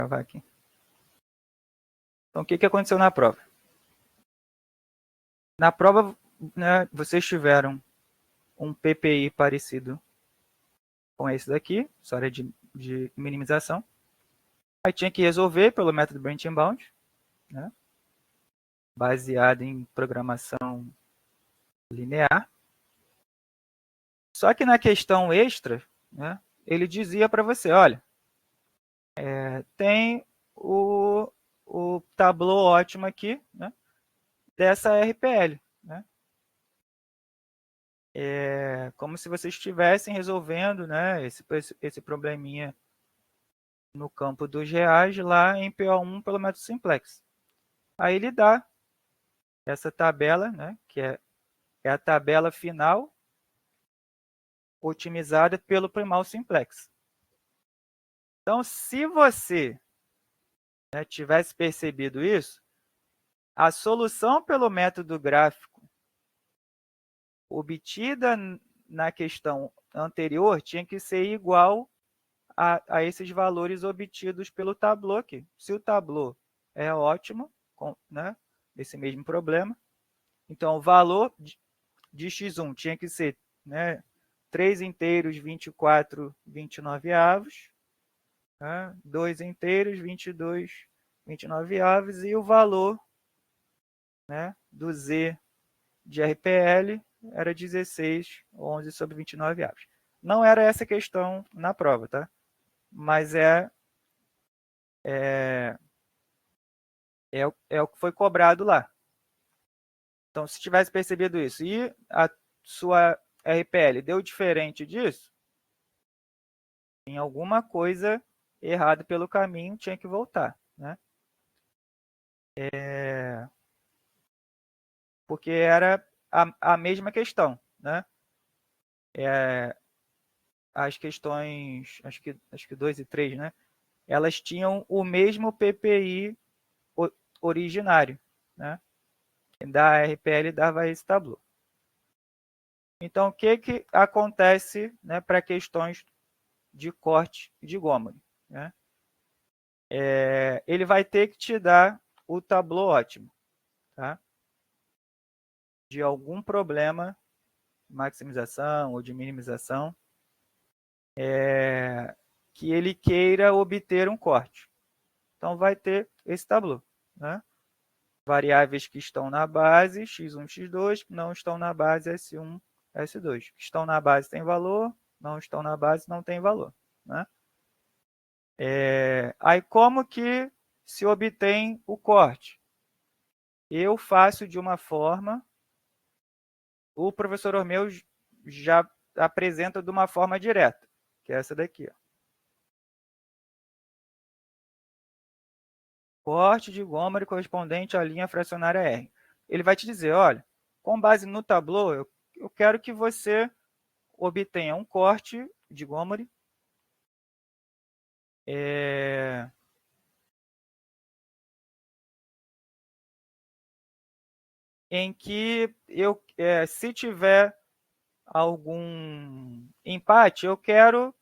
gravar aqui. Então, o que aconteceu na prova? Na prova, né, vocês tiveram um PPI parecido com esse daqui, história de minimização. Aí tinha que resolver pelo método branching bound, né, baseado em programação linear. Só que na questão extra, né, ele dizia para você, olha, tem o tablô ótimo aqui, né, dessa RPL, né? Como se vocês estivessem resolvendo, né, esse probleminha no campo dos reais lá em PO1 pelo método simplex. Aí ele dá essa tabela, né, que é a tabela final otimizada pelo primal simplex. Então, se você, né, tivesse percebido isso, a solução pelo método gráfico obtida na questão anterior tinha que ser igual a esses valores obtidos pelo tablô aqui. Se o tablô é ótimo, né, esse mesmo problema, então o valor de x1 tinha que ser, né, 3 inteiros, 24, 29 avos, né, 2 inteiros, 22, 29 avos, e o valor, né, do z de RPL era 16, 11 sobre 29 avos. Não era essa questão na prova, tá? Mas é o que foi cobrado lá. Então, se tivesse percebido isso e a sua RPL deu diferente disso, tem alguma coisa errada pelo caminho, tinha que voltar, né? Porque era a mesma questão, né? As questões, acho que 2 e 3, né? Elas tinham o mesmo PPI originário, né? Da RPL dava esse tablô. Então, o que acontece, né, para questões de corte de Gomory, né? Ele vai ter que te dar o tablô ótimo, tá? De algum problema de maximização ou de minimização que ele queira obter um corte. Então, vai ter esse tablô, né? Variáveis que estão na base, x1, x2, que não estão na base, s1, s2. Que estão na base tem valor, não estão na base não tem valor, né? Aí, como que se obtém o corte? Eu faço de uma forma, o professor Ormeu já apresenta de uma forma direta, que é essa daqui. Ó. Corte de Gomory correspondente à linha fracionária R. Ele vai te dizer, olha, com base no tablô, eu quero que você obtenha um corte de Gomory em que se tiver algum empate, eu quero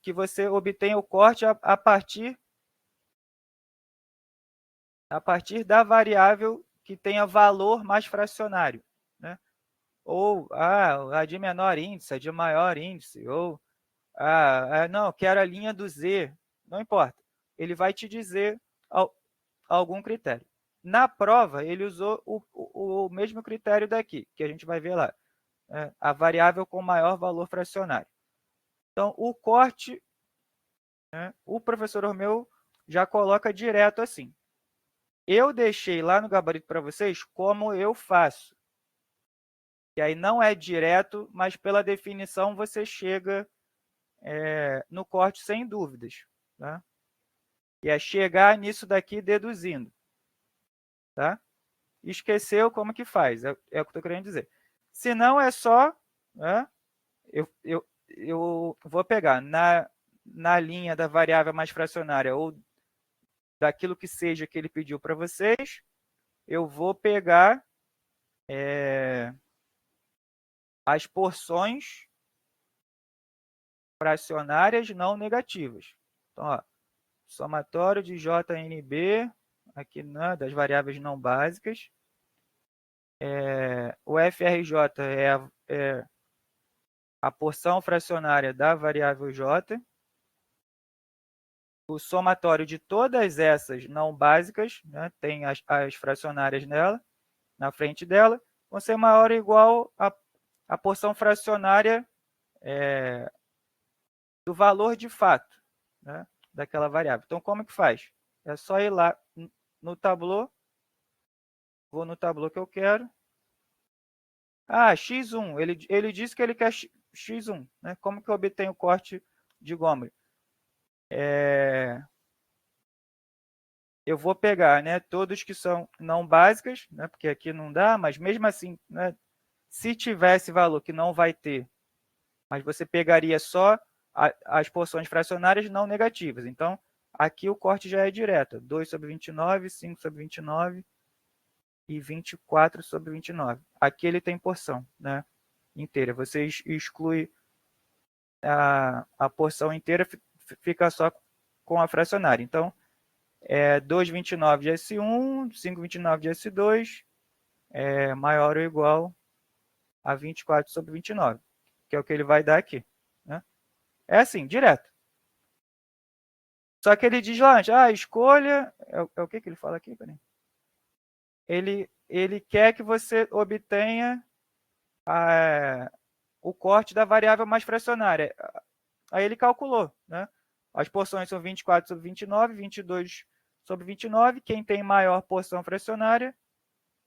que você obtenha o corte a partir da variável que tenha valor mais fracionário, né? Ou a de menor índice, a de maior índice, ou não, quero a linha do Z, não importa. Ele vai te dizer algum critério. Na prova, ele usou o mesmo critério daqui, que a gente vai ver lá, a variável com maior valor fracionário. Então, o corte, né, o professor Romeu já coloca direto assim. Eu deixei lá no gabarito para vocês como eu faço. E aí não é direto, mas pela definição você chega no corte sem dúvidas. Tá? E é chegar nisso daqui deduzindo. Tá? Esqueceu como que faz, é o que eu estou querendo dizer. Se não, é só... Né, eu vou pegar na linha da variável mais fracionária ou daquilo que seja que ele pediu para vocês, eu vou pegar as porções fracionárias não negativas. Então, ó, somatório de JNB, aqui, né, das variáveis não básicas. O FRJ é a porção fracionária da variável J. O somatório de todas essas não básicas, né, tem as fracionárias nela, na frente dela, vão ser maior ou igual a porção fracionária do valor de fato, né, daquela variável. Então, como que faz? É só ir lá no tablô, vou no tablô que eu quero. Ah, x1, ele disse que ele quer x1, né? Como que eu obtenho o corte de Gomery? Eu vou pegar, né, todos que são não básicas, né, porque aqui não dá, mas mesmo assim, né, se tivesse valor que não vai ter, mas você pegaria só as porções fracionárias não negativas. Então, aqui o corte já é direto. 2 sobre 29, 5 sobre 29 e 24 sobre 29. Aqui ele tem porção, né, inteira. Você exclui a porção inteira, fica só com a fracionária. Então, 2,29 de S1, 5,29 de S2 é maior ou igual a 24 sobre 29, que é o que ele vai dar aqui. Né? É assim, direto. Só que ele diz lá, escolha... É o que ele fala aqui? Ele quer que você obtenha o corte da variável mais fracionária. Aí ele calculou. Né? As porções são 24 sobre 29, 22 sobre 29. Quem tem maior porção fracionária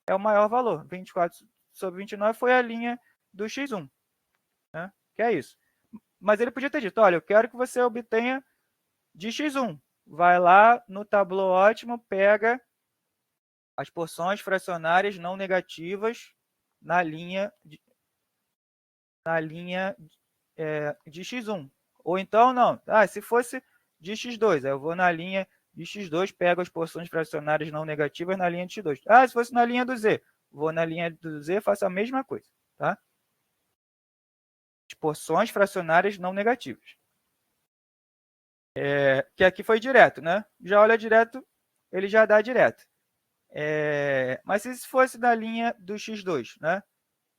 é o maior valor. 24 sobre 29 foi a linha do x1. Né? Que é isso. Mas ele podia ter dito, olha, eu quero que você obtenha de x1. Vai lá no tablô ótimo, pega as porções fracionárias não negativas na linha de x1. Ou então, não. Se fosse de x2, aí eu vou na linha de x2, pego as porções fracionárias não negativas na linha de x2. Se fosse na linha do z, vou na linha do z, faço a mesma coisa. Tá? As porções fracionárias não negativas. Que aqui foi direto, né? Já olha direto, ele já dá direto. Mas se fosse na linha do x2, né?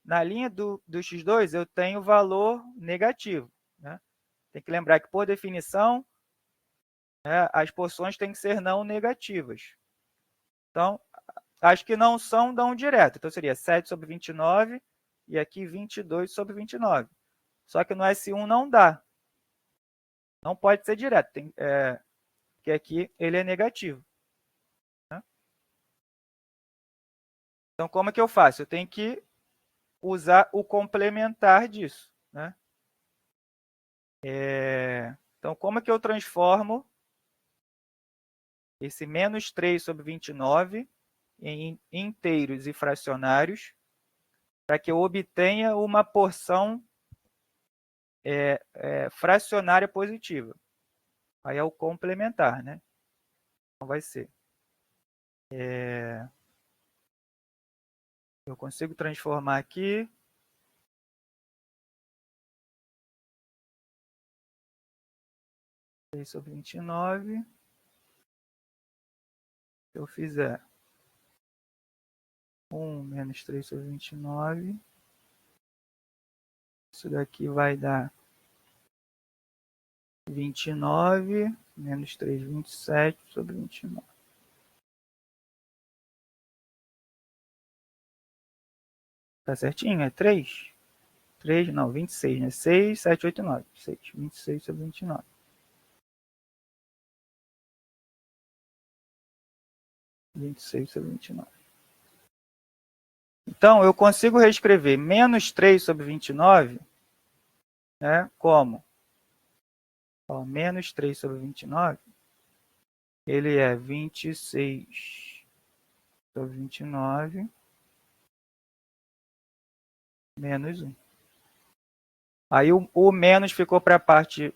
Na linha do x2, eu tenho valor negativo. Né? Tem que lembrar que, por definição, né, as porções têm que ser não negativas. Então, as que não são, dão direto. Então, seria 7 sobre 29 e aqui 22 sobre 29. Só que no S1 não dá. Não pode ser direto, porque aqui ele é negativo. Né? Então, como é que eu faço? Eu tenho que usar o complementar disso. Né? Então, como é que eu transformo esse menos 3 sobre 29 em inteiros e fracionários para que eu obtenha uma porção fracionária positiva? Aí é o complementar, né? Então, vai ser... eu consigo transformar aqui... 3 sobre 29. Se eu fizer 1 menos 3 sobre 29, isso daqui vai dar 29 menos 3, 27 sobre 29. Tá certinho? É 3? 3, não, 26, né? 6, 7, 8, 9. 6, 26 sobre 29. 26 sobre 29. Então, eu consigo reescrever menos 3 sobre 29, né, como? Menos 3 sobre 29, ele é 26 sobre 29 menos 1. Aí o menos ficou para a parte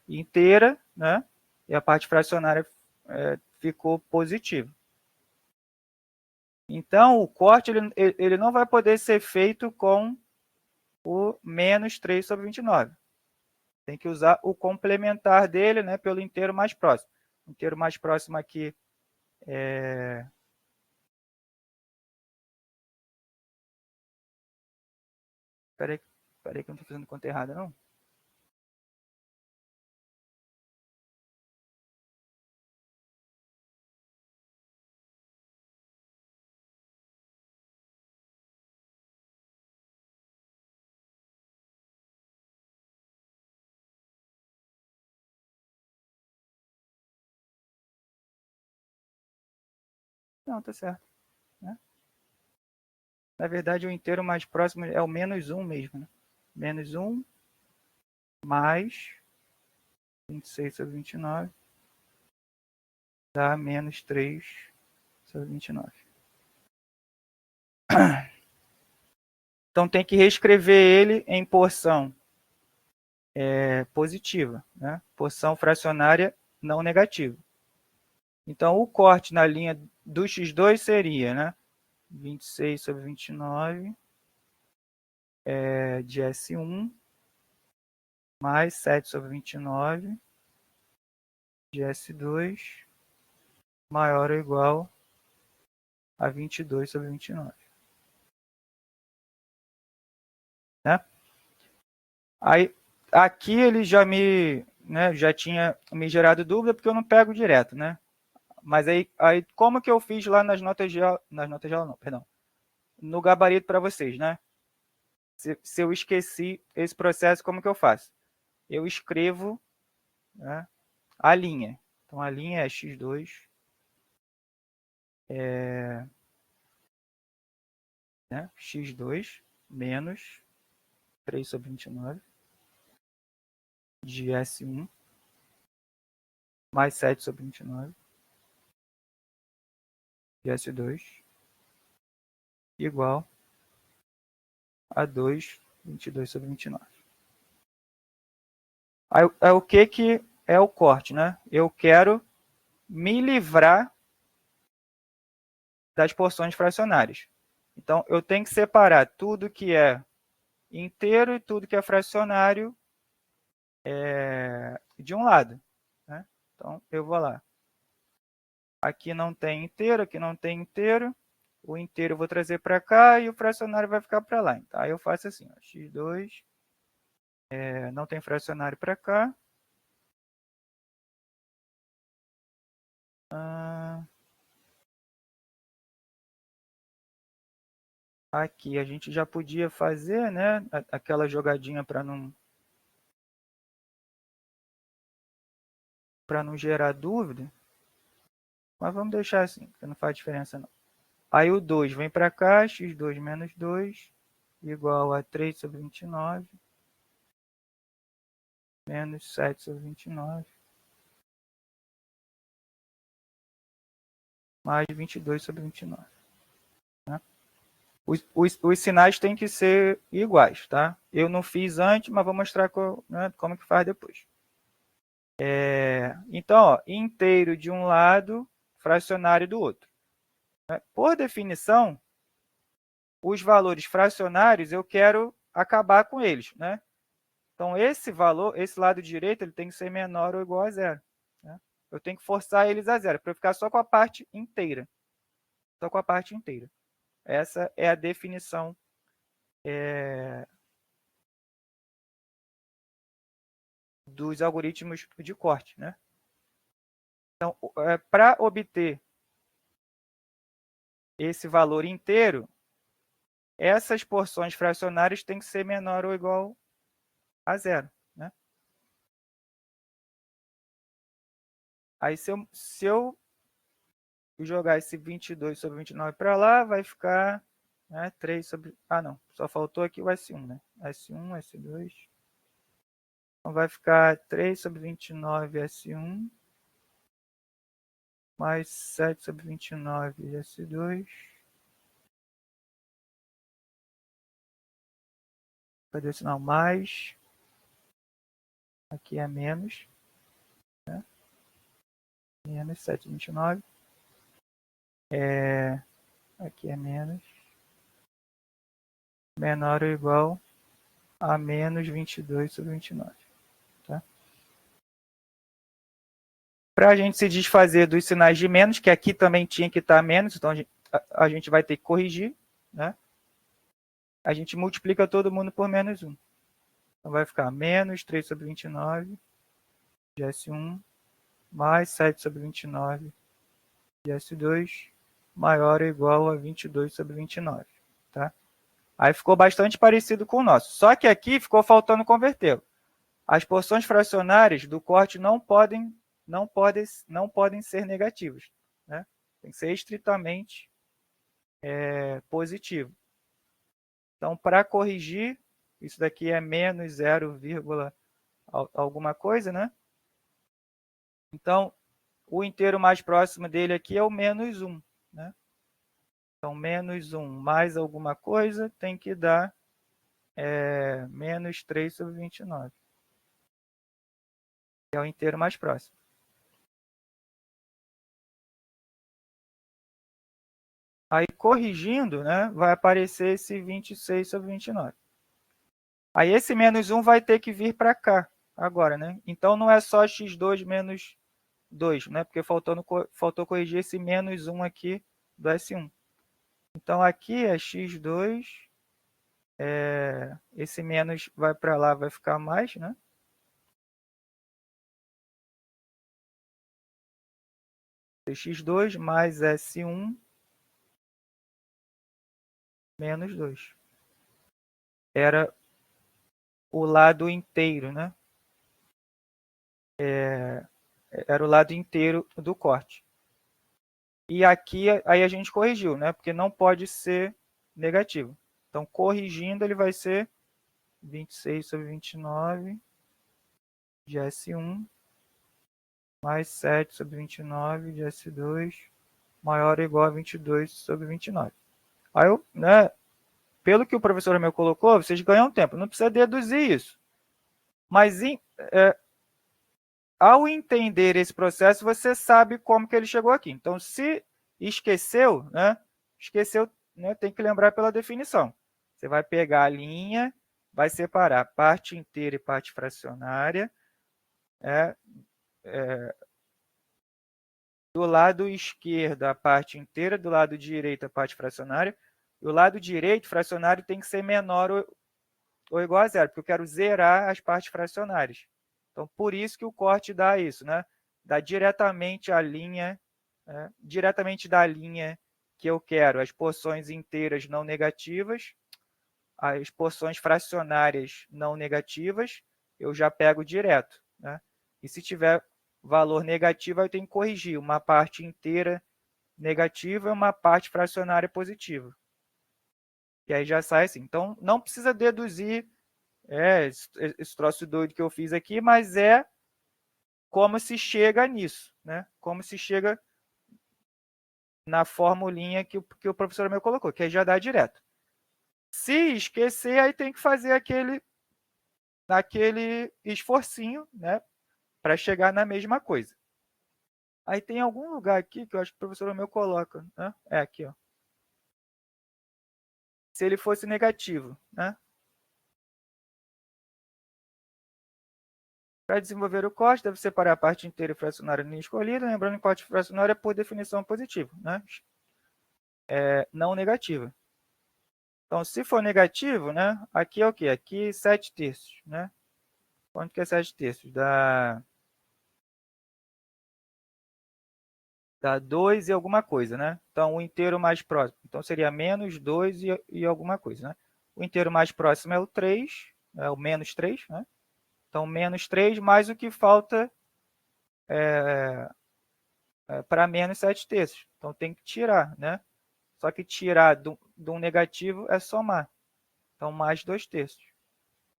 inteira, né? E a parte fracionária ficou positiva. Então, o corte ele não vai poder ser feito com o menos 3 sobre 29. Tem que usar o complementar dele, né, pelo inteiro mais próximo. O inteiro mais próximo aqui é... Peraí que eu não estou fazendo conta errada, não. Não, tá certo. Né? Na verdade, o inteiro mais próximo é o menos 1 mesmo. Né? Menos 1 mais 26 sobre 29 dá menos 3 sobre 29. Então tem que reescrever ele em porção positiva, né? Porção fracionária não negativa. Então o corte na linha do x2 seria, né? 26 sobre 29 de S1 mais 7 sobre 29 de S2 maior ou igual a 22 sobre 29. Né? Aí, aqui ele já já tinha me gerado dúvida porque eu não pego direto, né? Mas aí como que eu fiz lá nas notas de aula, não, perdão, no gabarito para vocês, né? Se eu esqueci esse processo, como que eu faço? Eu escrevo, né, a linha. Então, a linha é x2, x2 menos 3 sobre 29 de S1 mais 7 sobre 29 de S2 igual a 2, 22 sobre 29. Aí, o que é o corte, né? Eu quero me livrar das porções fracionárias. Então, eu tenho que separar tudo que é inteiro e tudo que é fracionário de um lado. Né? Então, eu vou lá. Aqui não tem inteiro, aqui não tem inteiro. O inteiro eu vou trazer para cá e o fracionário vai ficar para lá. Então, aí eu faço assim, ó, x2 não tem fracionário para cá. Aqui a gente já podia fazer, né, aquela jogadinha para não gerar dúvida. Mas vamos deixar assim, porque não faz diferença não. Aí o 2 vem para cá, x2 menos 2, igual a 3 sobre 29, menos 7 sobre 29, mais 22 sobre 29. Né? Os sinais têm que ser iguais, tá? Eu não fiz antes, mas vou mostrar como que faz depois. Então, ó, inteiro de um lado, fracionário do outro. Por definição, os valores fracionários eu quero acabar com eles, né? Então, esse valor, esse lado direito, ele tem que ser menor ou igual a zero. Né? Eu tenho que forçar eles a zero, para eu ficar só com a parte inteira. Só com a parte inteira. Essa é a definição dos algoritmos de corte. Né? Então, para obter esse valor inteiro, essas porções fracionárias têm que ser menor ou igual a zero. Né? Aí, se eu jogar esse 22 sobre 29 para lá, vai ficar 3 sobre... Ah, não. Só faltou aqui o S1, né? S1, S2. Então, vai ficar 3 sobre 29 S1 mais 7 sobre 29 S2. Cadê o sinal? Mais. Aqui é menos. Né? Menos 7 sobre 29. Aqui é menos. Menor ou igual a menos 22 sobre 29. Para a gente se desfazer dos sinais de menos, que aqui também tinha que estar menos, então a gente vai ter que corrigir, né? A gente multiplica todo mundo por menos 1. Então vai ficar menos 3 sobre 29 de S1 mais 7 sobre 29 de S2 maior ou igual a 22 sobre 29. Tá? Aí ficou bastante parecido com o nosso. Só que aqui ficou faltando converter. As porções fracionárias do corte não podem ser negativas. Né? Tem que ser estritamente positivo. Então, para corrigir, isso daqui é menos 0, alguma coisa, né? Então, o inteiro mais próximo dele aqui é o menos 1. Né? Então, menos 1 mais alguma coisa tem que dar menos 3 sobre 29. Que é o inteiro mais próximo. Aí, corrigindo, né, vai aparecer esse 26 sobre 29. Aí, esse menos 1 vai ter que vir para cá agora, né? Então, não é só x2 menos 2, né? Porque faltou corrigir esse menos 1 aqui do S1. Então, aqui é x2, esse menos vai para lá, vai ficar mais, né? X2 mais S1 menos 2. Era o lado inteiro, né? Era o lado inteiro do corte. E aqui, aí a gente corrigiu, né? Porque não pode ser negativo. Então, corrigindo, ele vai ser 26 sobre 29 de S1 mais 7 sobre 29 de S2 maior ou igual a 22 sobre 29. Aí, né, pelo que o professor meu colocou, vocês ganham tempo. Não precisa deduzir isso. Mas ao entender esse processo, você sabe como que ele chegou aqui. Então, se esqueceu, né, tem que lembrar pela definição. Você vai pegar a linha, vai separar parte inteira e parte fracionária. Do lado esquerdo, a parte inteira, do lado direito, a parte fracionária. E o lado direito, fracionário, tem que ser menor ou igual a zero, porque eu quero zerar as partes fracionárias. Então, por isso que o corte dá isso, né? Dá diretamente a linha, diretamente da linha que eu quero, as porções inteiras não negativas, as porções fracionárias não negativas, eu já pego direto. Né? E se tiver valor negativo, eu tenho que corrigir uma parte inteira negativa e uma parte fracionária positiva. E aí já sai assim. Então, não precisa deduzir esse troço doido que eu fiz aqui, mas é como se chega nisso, né? Como se chega na formulinha que o professor meu colocou, que aí já dá direto. Se esquecer, aí tem que fazer aquele esforcinho, né? Para chegar na mesma coisa. Aí tem algum lugar aqui que eu acho que o professor meu coloca, né? É aqui, ó. Se ele fosse negativo, né? Para desenvolver o corte, deve separar a parte inteira e fracionária linha escolhida, lembrando que o corte fracionário é, por definição, positivo, né? Não negativa. Então, se for negativo, né? Aqui é o quê? Aqui 7 terços, né? Quanto que é 7 terços? Dá 2 e alguma coisa, né? Então, o inteiro mais próximo. Então, seria menos 2 e alguma coisa, né? O inteiro mais próximo é o 3, é o menos 3, né? Então, menos 3 mais o que falta para menos 7 terços. Então, tem que tirar, né? Só que tirar de um negativo é somar. Então, mais 2 terços.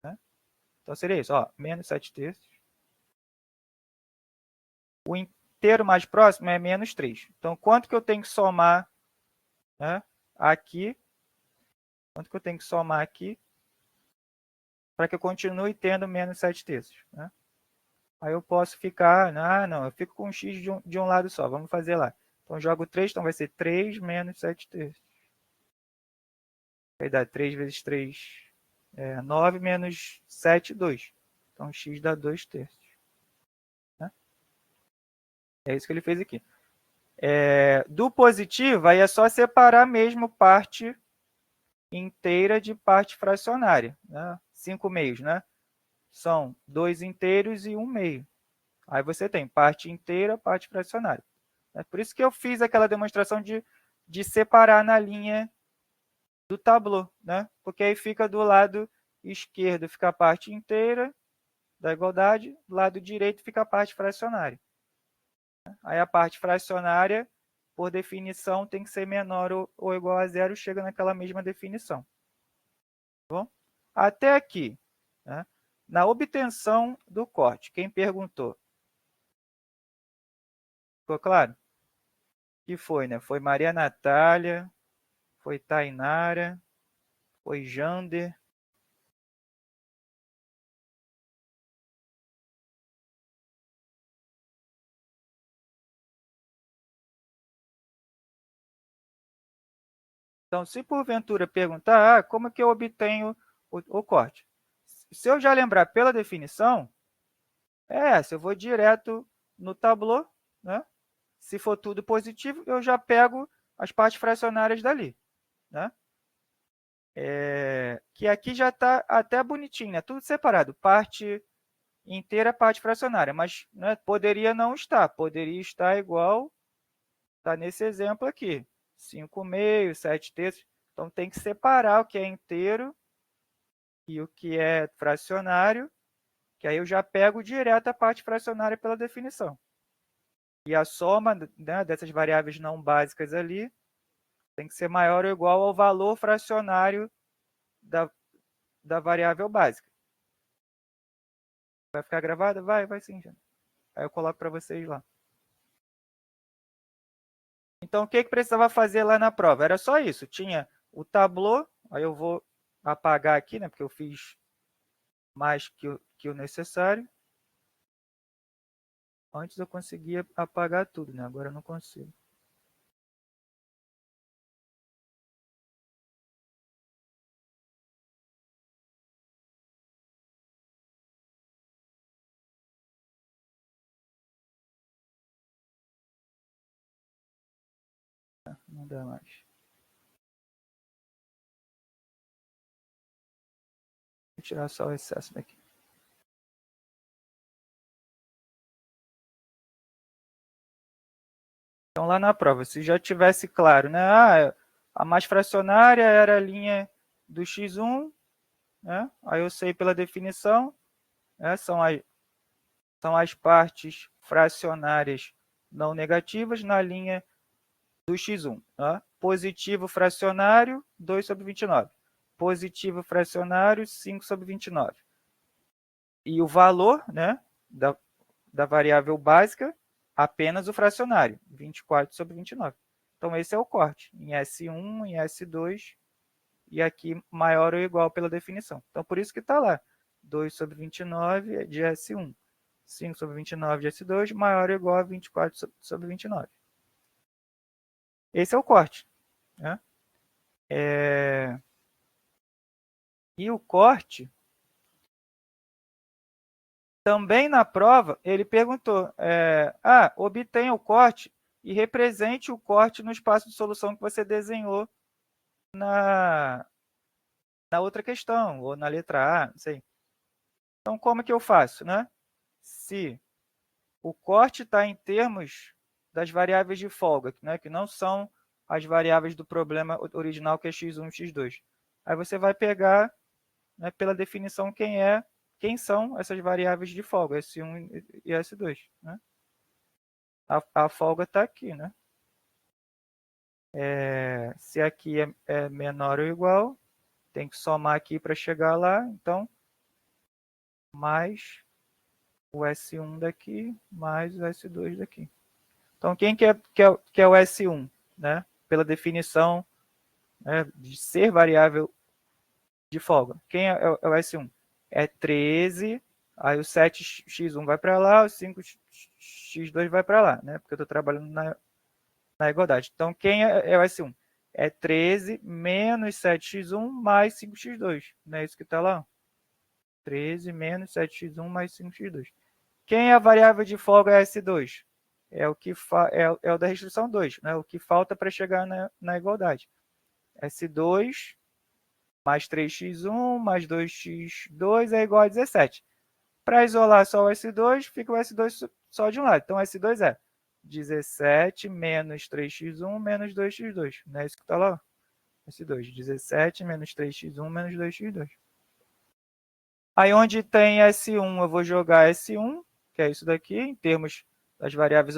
Né? Então, seria isso. Ó, menos 7 terços. O inteiro mais próximo é menos 3. Então, quanto que eu tenho que somar, né, aqui? Quanto que eu tenho que somar aqui para que eu continue tendo menos 7 terços? Né? Aí eu posso ficar... não, eu fico com um x de um lado só. Vamos fazer lá. Então, jogo 3, então vai ser 3 menos 7 terços. Vai dar 3 vezes 3 9 menos 7, 2. Então, x dá 2 terços. Né? É isso que ele fez aqui. Do positivo, aí é só separar mesmo parte inteira de parte fracionária. Né? 5 meios, né? São 2 inteiros e 1 meio. Aí você tem parte inteira, parte fracionária. É por isso que eu fiz aquela demonstração de separar na linha do tablô, né? Porque aí fica do lado esquerdo fica a parte inteira da igualdade, do lado direito fica a parte fracionária. Aí a parte fracionária, por definição, tem que ser menor ou igual a zero, chega naquela mesma definição. Tá bom? Até aqui, né? Na obtenção do corte, quem perguntou? Ficou claro? Que foi, né? Foi Maria Natália, foi Tainara, foi Jander. Então, se porventura perguntar, como que eu obtenho o corte? Se eu já lembrar pela definição, se eu vou direto no tablô, né? Se for tudo positivo, eu já pego as partes fracionárias dali, né? Que aqui já está até bonitinho, né? Tudo separado, parte inteira, parte fracionária, mas né, poderia não estar, poderia estar igual, está nesse exemplo aqui, 5 meios, 7 terços, então tem que separar o que é inteiro e o que é fracionário, que aí eu já pego direto a parte fracionária pela definição. E a soma, né, dessas variáveis não básicas ali tem que ser maior ou igual ao valor fracionário da variável básica. Vai ficar gravada? Vai sim, gente. Aí eu coloco para vocês lá. Então, o que precisava fazer lá na prova? Era só isso. Tinha o tablô, aí eu vou apagar aqui, né, porque eu fiz mais que o necessário. Antes eu conseguia apagar tudo, né? Agora eu não consigo. Não dá mais. Vou tirar só o excesso daqui. Então, lá na prova, se já tivesse claro, né? A mais fracionária era a linha do x1, né? Aí eu sei pela definição, né? São as partes fracionárias não negativas na linha do x1. Tá? Positivo fracionário, 2 sobre 29. Positivo fracionário, 5 sobre 29. E o valor, né, da variável básica, apenas o fracionário, 24 sobre 29. Então, esse é o corte, em S1, em S2, e aqui maior ou igual pela definição. Então, por isso que está lá, 2 sobre 29 de S1, 5 sobre 29 de S2, maior ou igual a 24 sobre 29. Esse é o corte. Né? E o corte, também na prova, ele perguntou, obtenha o corte e represente o corte no espaço de solução que você desenhou na outra questão, ou na letra A, não sei. Então, como que eu faço? Né? Se o corte está em termos das variáveis de folga, né, que não são as variáveis do problema original, que é x1 e x2. Aí você vai pegar, né, pela definição, quem são essas variáveis de folga, S1 e S2. Né? A folga está aqui. Né? Se aqui é menor ou igual, tem que somar aqui para chegar lá. Então, mais o S1 daqui, mais o S2 daqui. Então, quem que é o S1? Né? Pela definição, né, de ser variável de folga. Quem é o S1? É 13, aí o 7x1 vai para lá, o 5x2 vai para lá, né? Porque eu estou trabalhando na igualdade. Então, quem é o S1? É 13 menos 7x1 mais 5x2. Não é isso que está lá? 13 menos 7x1 mais 5x2. Quem é a variável de folga S2? é o que é o da restrição 2, né? O que falta para chegar na igualdade. S2 mais 3x1 mais 2x2 é igual a 17. Para isolar só o S2, fica o S2 só de um lado. Então, S2 é 17 menos 3x1 menos 2x2. Não é isso que está lá? S2. 17 menos 3x1 menos 2x2. Aí, onde tem S1, eu vou jogar S1, que é isso daqui, em termos das variáveis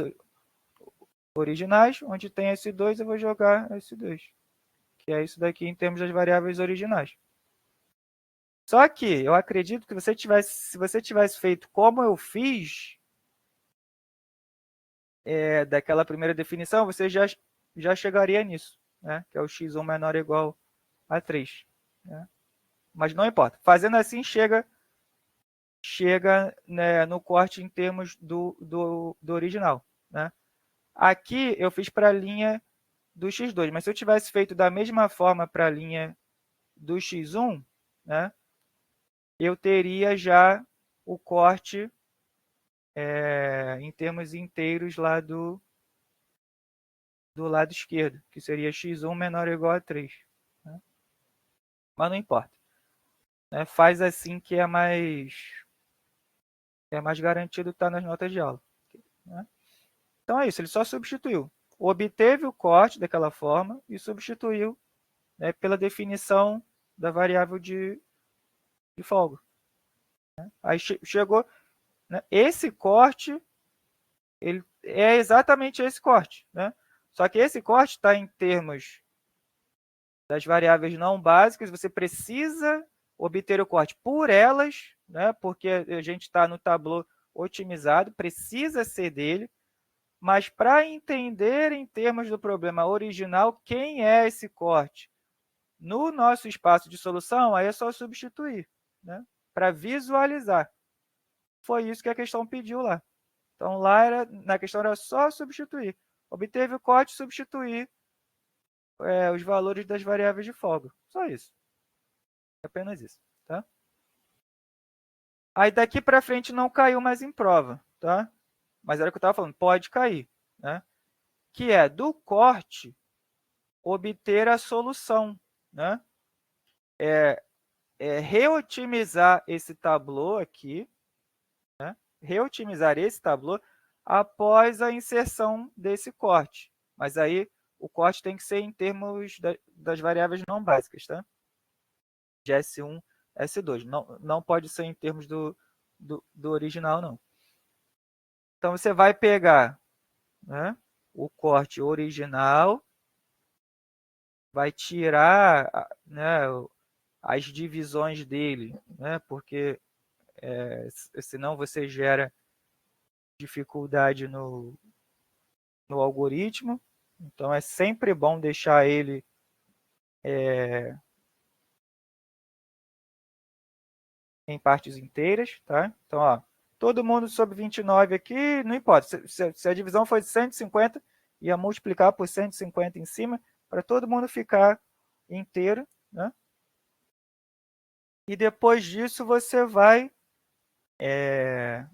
originais. Onde tem S2, eu vou jogar S2, que é isso daqui em termos das variáveis originais. Só que eu acredito que se você tivesse feito como eu fiz, daquela primeira definição, você já chegaria nisso, né? Que é o x1 menor ou igual a 3. Né? Mas não importa. Fazendo assim, chega né, no corte em termos do original. Né? Aqui eu fiz para a linha do x2, mas se eu tivesse feito da mesma forma para a linha do x1, né, eu teria já o corte em termos inteiros lá do lado esquerdo, que seria x1 menor ou igual a 3. Né? Mas não importa. Né? Faz assim que é mais garantido estar nas notas de aula. Né? Então é isso, ele só substituiu. Obteve o corte daquela forma e substituiu, né, pela definição da variável de folga. Né? Aí chegou, né, esse corte, ele é exatamente esse corte. Né? Só que esse corte está em termos das variáveis não básicas, você precisa obter o corte por elas, né, porque a gente está no tableau otimizado, precisa ser dele, mas para entender em termos do problema original, quem é esse corte? No nosso espaço de solução, aí é só substituir, né, para visualizar. Foi isso que a questão pediu lá. Então, lá na questão era só substituir. Obteve o corte, substituir os valores das variáveis de folga. Só isso. Apenas isso. Tá? Aí daqui para frente não caiu mais em prova. Tá? Mas era o que eu estava falando, pode cair. Né? Que é do corte obter a solução. Né? Reotimizar esse tableau aqui, né? Reotimizar esse tableau após a inserção desse corte. Mas aí o corte tem que ser em termos das variáveis não básicas, tá? De S1, S2. Não pode ser em termos do original, não. Então, você vai pegar, né, o corte original, vai tirar, né, as divisões dele, né, porque senão você gera dificuldade no algoritmo. Então, é sempre bom deixar ele em partes inteiras. Tá? Então, ó, todo mundo sobre 29 aqui, não importa. Se a divisão foi de 150, ia multiplicar por 150 em cima, para todo mundo ficar inteiro. Né? E depois disso, você vai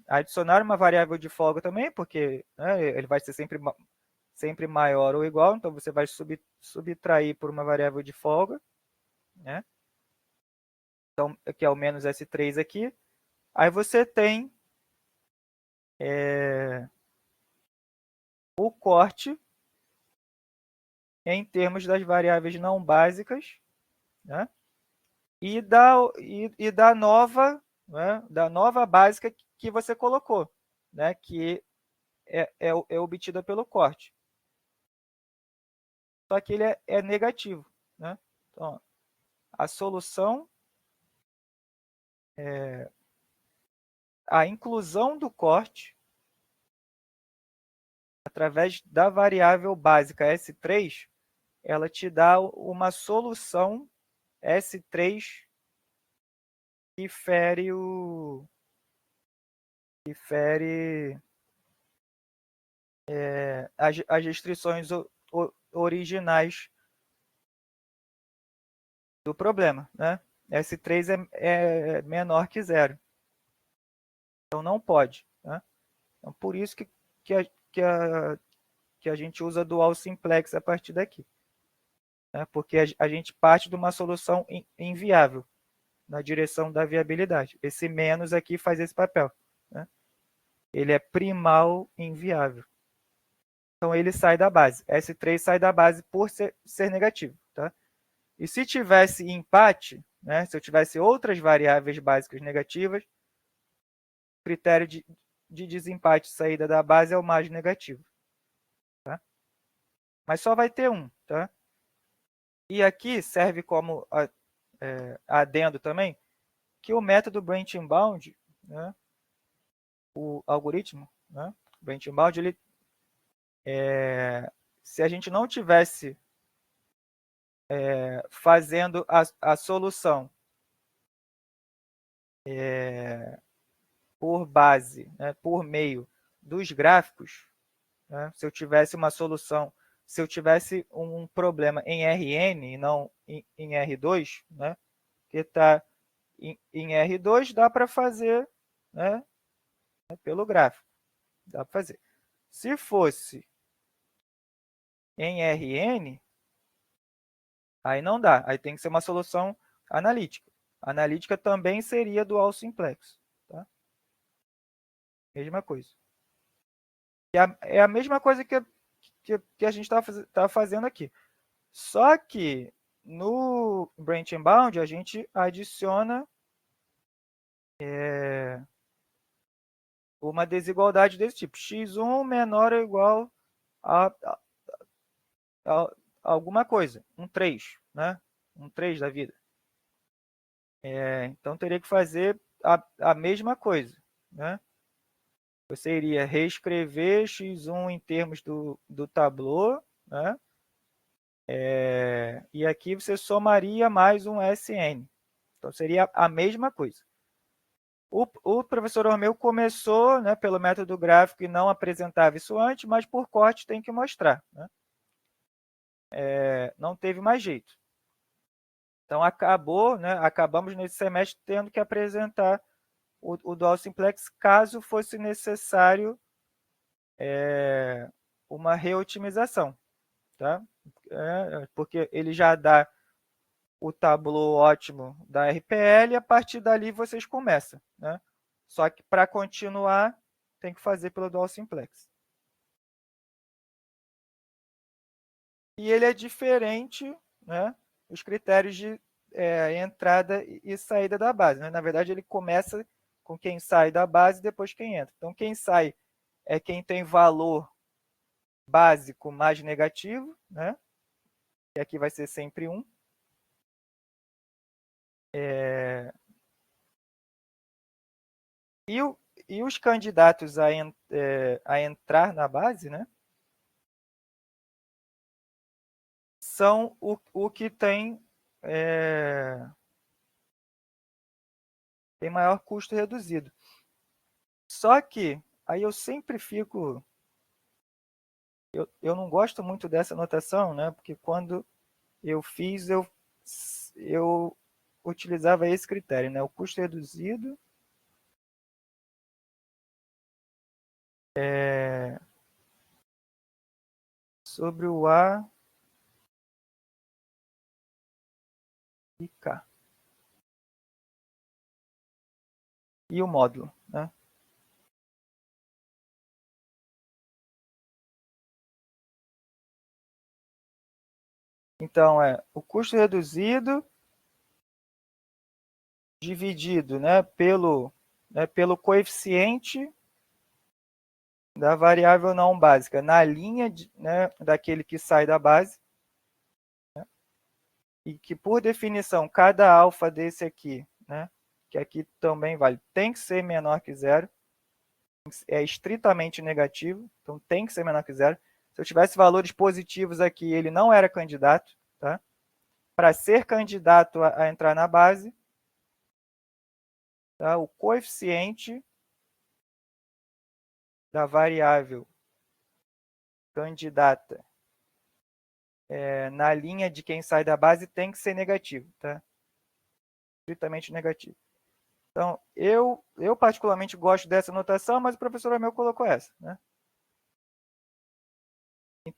adicionar uma variável de folga também, porque, né, ele vai ser sempre maior ou igual, então você vai subtrair por uma variável de folga, né? Então, que é o menos S3 aqui. Aí você tem o corte em termos das variáveis não básicas, né? E da nova, né, da nova básica que você colocou, né, que é obtida pelo corte. Só que ele é negativo. Né? Então, a solução, a inclusão do corte através da variável básica S3, ela te dá uma solução S3 que fere as restrições originais do problema. Né? S3 é menor que zero. Então, não pode. Né? Então, por isso que que a gente usa dual simplex a partir daqui, né? Porque a gente parte de uma solução inviável na direção da viabilidade. Esse menos aqui faz esse papel, né? Ele é primal inviável. Então, ele sai da base. S3 sai da base por ser negativo. Tá? E se tivesse empate, né, se eu tivesse outras variáveis básicas negativas, o critério de desempate saída da base é o mais negativo. Tá? Mas só vai ter um. Tá? E aqui serve como adendo também, que o método branching bound, né, o algoritmo, né, branching bound, ele, se a gente não tivesse fazendo a solução por base, né, por meio dos gráficos, né, se eu tivesse uma solução, se eu tivesse um problema em Rn e não em R2, né, que está em R2, dá para fazer, né, pelo gráfico. Dá para fazer. Se fosse em Rn, aí não dá. Aí tem que ser uma solução analítica. Analítica também seria dual simplex. Tá? Mesma coisa. É a mesma coisa que a gente está fazendo aqui. Só que no branching bound a gente adiciona uma desigualdade desse tipo. X1 menor ou igual a alguma coisa. Um 3, né? Um 3 da vida. Então, teria que fazer a mesma coisa, né? Você iria reescrever x1 em termos do tablô, né? E aqui você somaria mais um SN. Então, seria a mesma coisa. O professor Ormeu começou, né, pelo método gráfico e não apresentava isso antes, mas por corte tem que mostrar. Né? Não teve mais jeito. Então, acabamos nesse semestre tendo que apresentar o dual simplex caso fosse necessário uma reotimização. Tá? Porque ele já dá o tabuleau ótimo da RPL e a partir dali vocês começam. Né? Só que para continuar, tem que fazer pelo dual simplex. E ele é diferente, né? Os critérios de entrada e saída da base. Né? Na verdade, ele começa com quem sai da base e depois quem entra. Então, quem sai é quem tem valor básico mais negativo, né? Que aqui vai ser sempre 1. E os candidatos a entrar na base, né? São o que tem maior custo reduzido. Só que aí eu sempre fico... Eu não gosto muito dessa notação, né? Porque quando eu fiz, eu utilizava esse critério, né? O custo reduzido sobre o A e K. E o módulo, né? Então, o custo reduzido dividido, né, pelo coeficiente da variável não básica na linha né, daquele que sai da base, né, e que, por definição, cada alfa desse aqui, né, que aqui também vale, tem que ser menor que zero, é estritamente negativo, então tem que ser menor que zero. Se eu tivesse valores positivos aqui, ele não era candidato. Tá? Para ser candidato a entrar na base, tá? O coeficiente da variável candidata na linha de quem sai da base tem que ser negativo, tá? Estritamente negativo. Então, eu particularmente gosto dessa notação, mas o professor Amel colocou essa, né?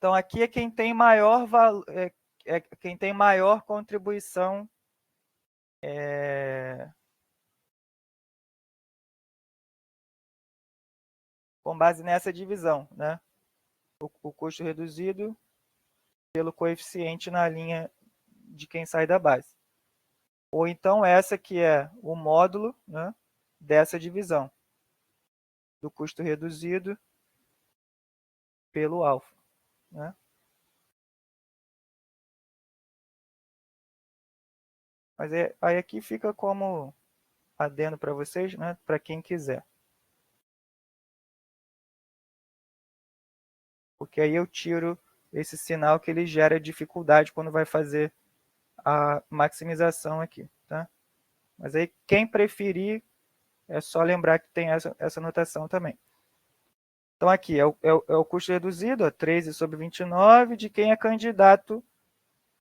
Então, aqui é quem tem maior valor, quem tem maior contribuição com base nessa divisão, né? O custo reduzido pelo coeficiente na linha de quem sai da base. Ou então essa que é o módulo, né, dessa divisão, do custo reduzido pelo alfa, né? Mas aí aqui fica como adendo para vocês, né, para quem quiser. Porque aí eu tiro esse sinal que ele gera dificuldade quando vai fazer a maximização aqui, tá? Mas aí quem preferir, é só lembrar que tem essa notação também. Então aqui é o custo reduzido, ó, 13 sobre 29, de quem é candidato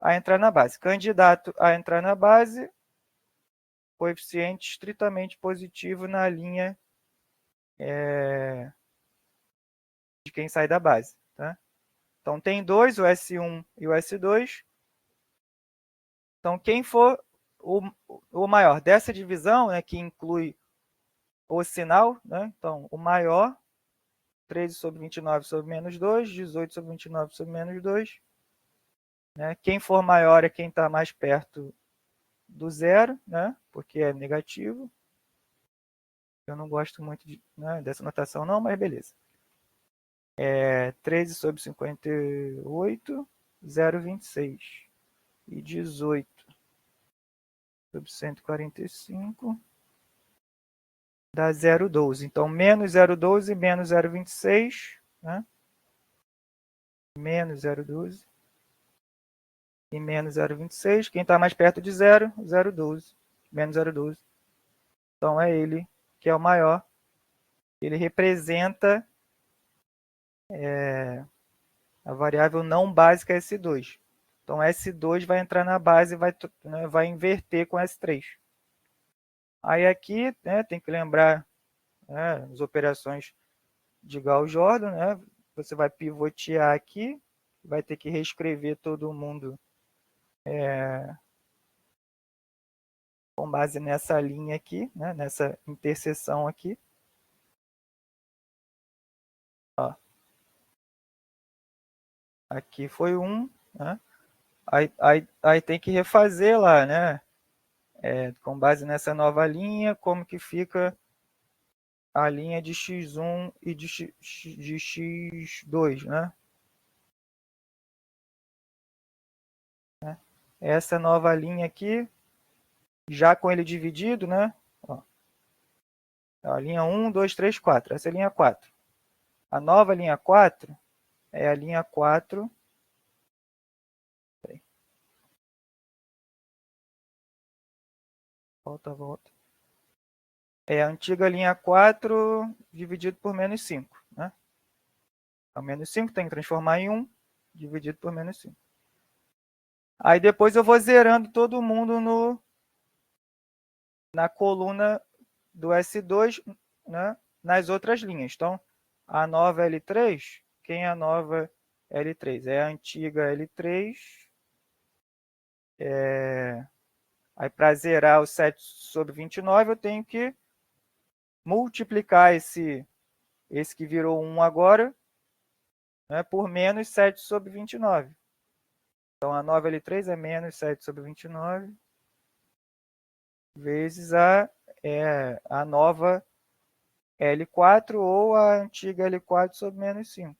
a entrar na base. Candidato a entrar na base, coeficiente estritamente positivo na linha de quem sai da base, tá? Então tem dois, o S1 e o S2. Então quem for o maior dessa divisão, né, que inclui o sinal, né? Então o maior, 13 sobre 29 sobre menos 2, 18 sobre 29 sobre menos 2. Né? Quem for maior é quem está mais perto do zero, né? Porque é negativo. Eu não gosto muito né, dessa notação não, mas beleza. 13 sobre 58, 0,26. E 18 sobre 145 dá 0,12. Então, menos 0,12 menos 0,26, né? Menos 0,12 e menos 0,26. Quem está mais perto de zero, 0,12. Menos 0,12. Então, é ele que é o maior. Ele representa a variável não básica S2. Então, S2 vai entrar na base e vai inverter com S3. Aí aqui, né, tem que lembrar, né, as operações de Gauss-Jordan, né? Você vai pivotear aqui, vai ter que reescrever todo mundo com base nessa linha aqui, né, nessa interseção aqui. Ó. Aqui foi 1, né? Aí tem que refazer lá, né? Com base nessa nova linha, como que fica a linha de x1 e de x2, né? Essa nova linha aqui, já com ele dividido, né? Ó, a linha 1, 2, 3, 4. Essa é a linha 4. A nova linha 4 é a linha 4. Volta. É a antiga linha 4 dividido por menos 5, né? O menos 5 tem que transformar em 1 dividido por menos 5. Aí depois eu vou zerando todo mundo na coluna do S2, né, nas outras linhas. Então, a nova L3, quem é a nova L3? É a antiga L3. Aí, para zerar o 7 sobre 29, eu tenho que multiplicar esse que virou 1 agora, né, por menos 7 sobre 29. Então, a nova L3 é menos 7 sobre 29 vezes a nova L4 ou a antiga L4 sobre menos 5.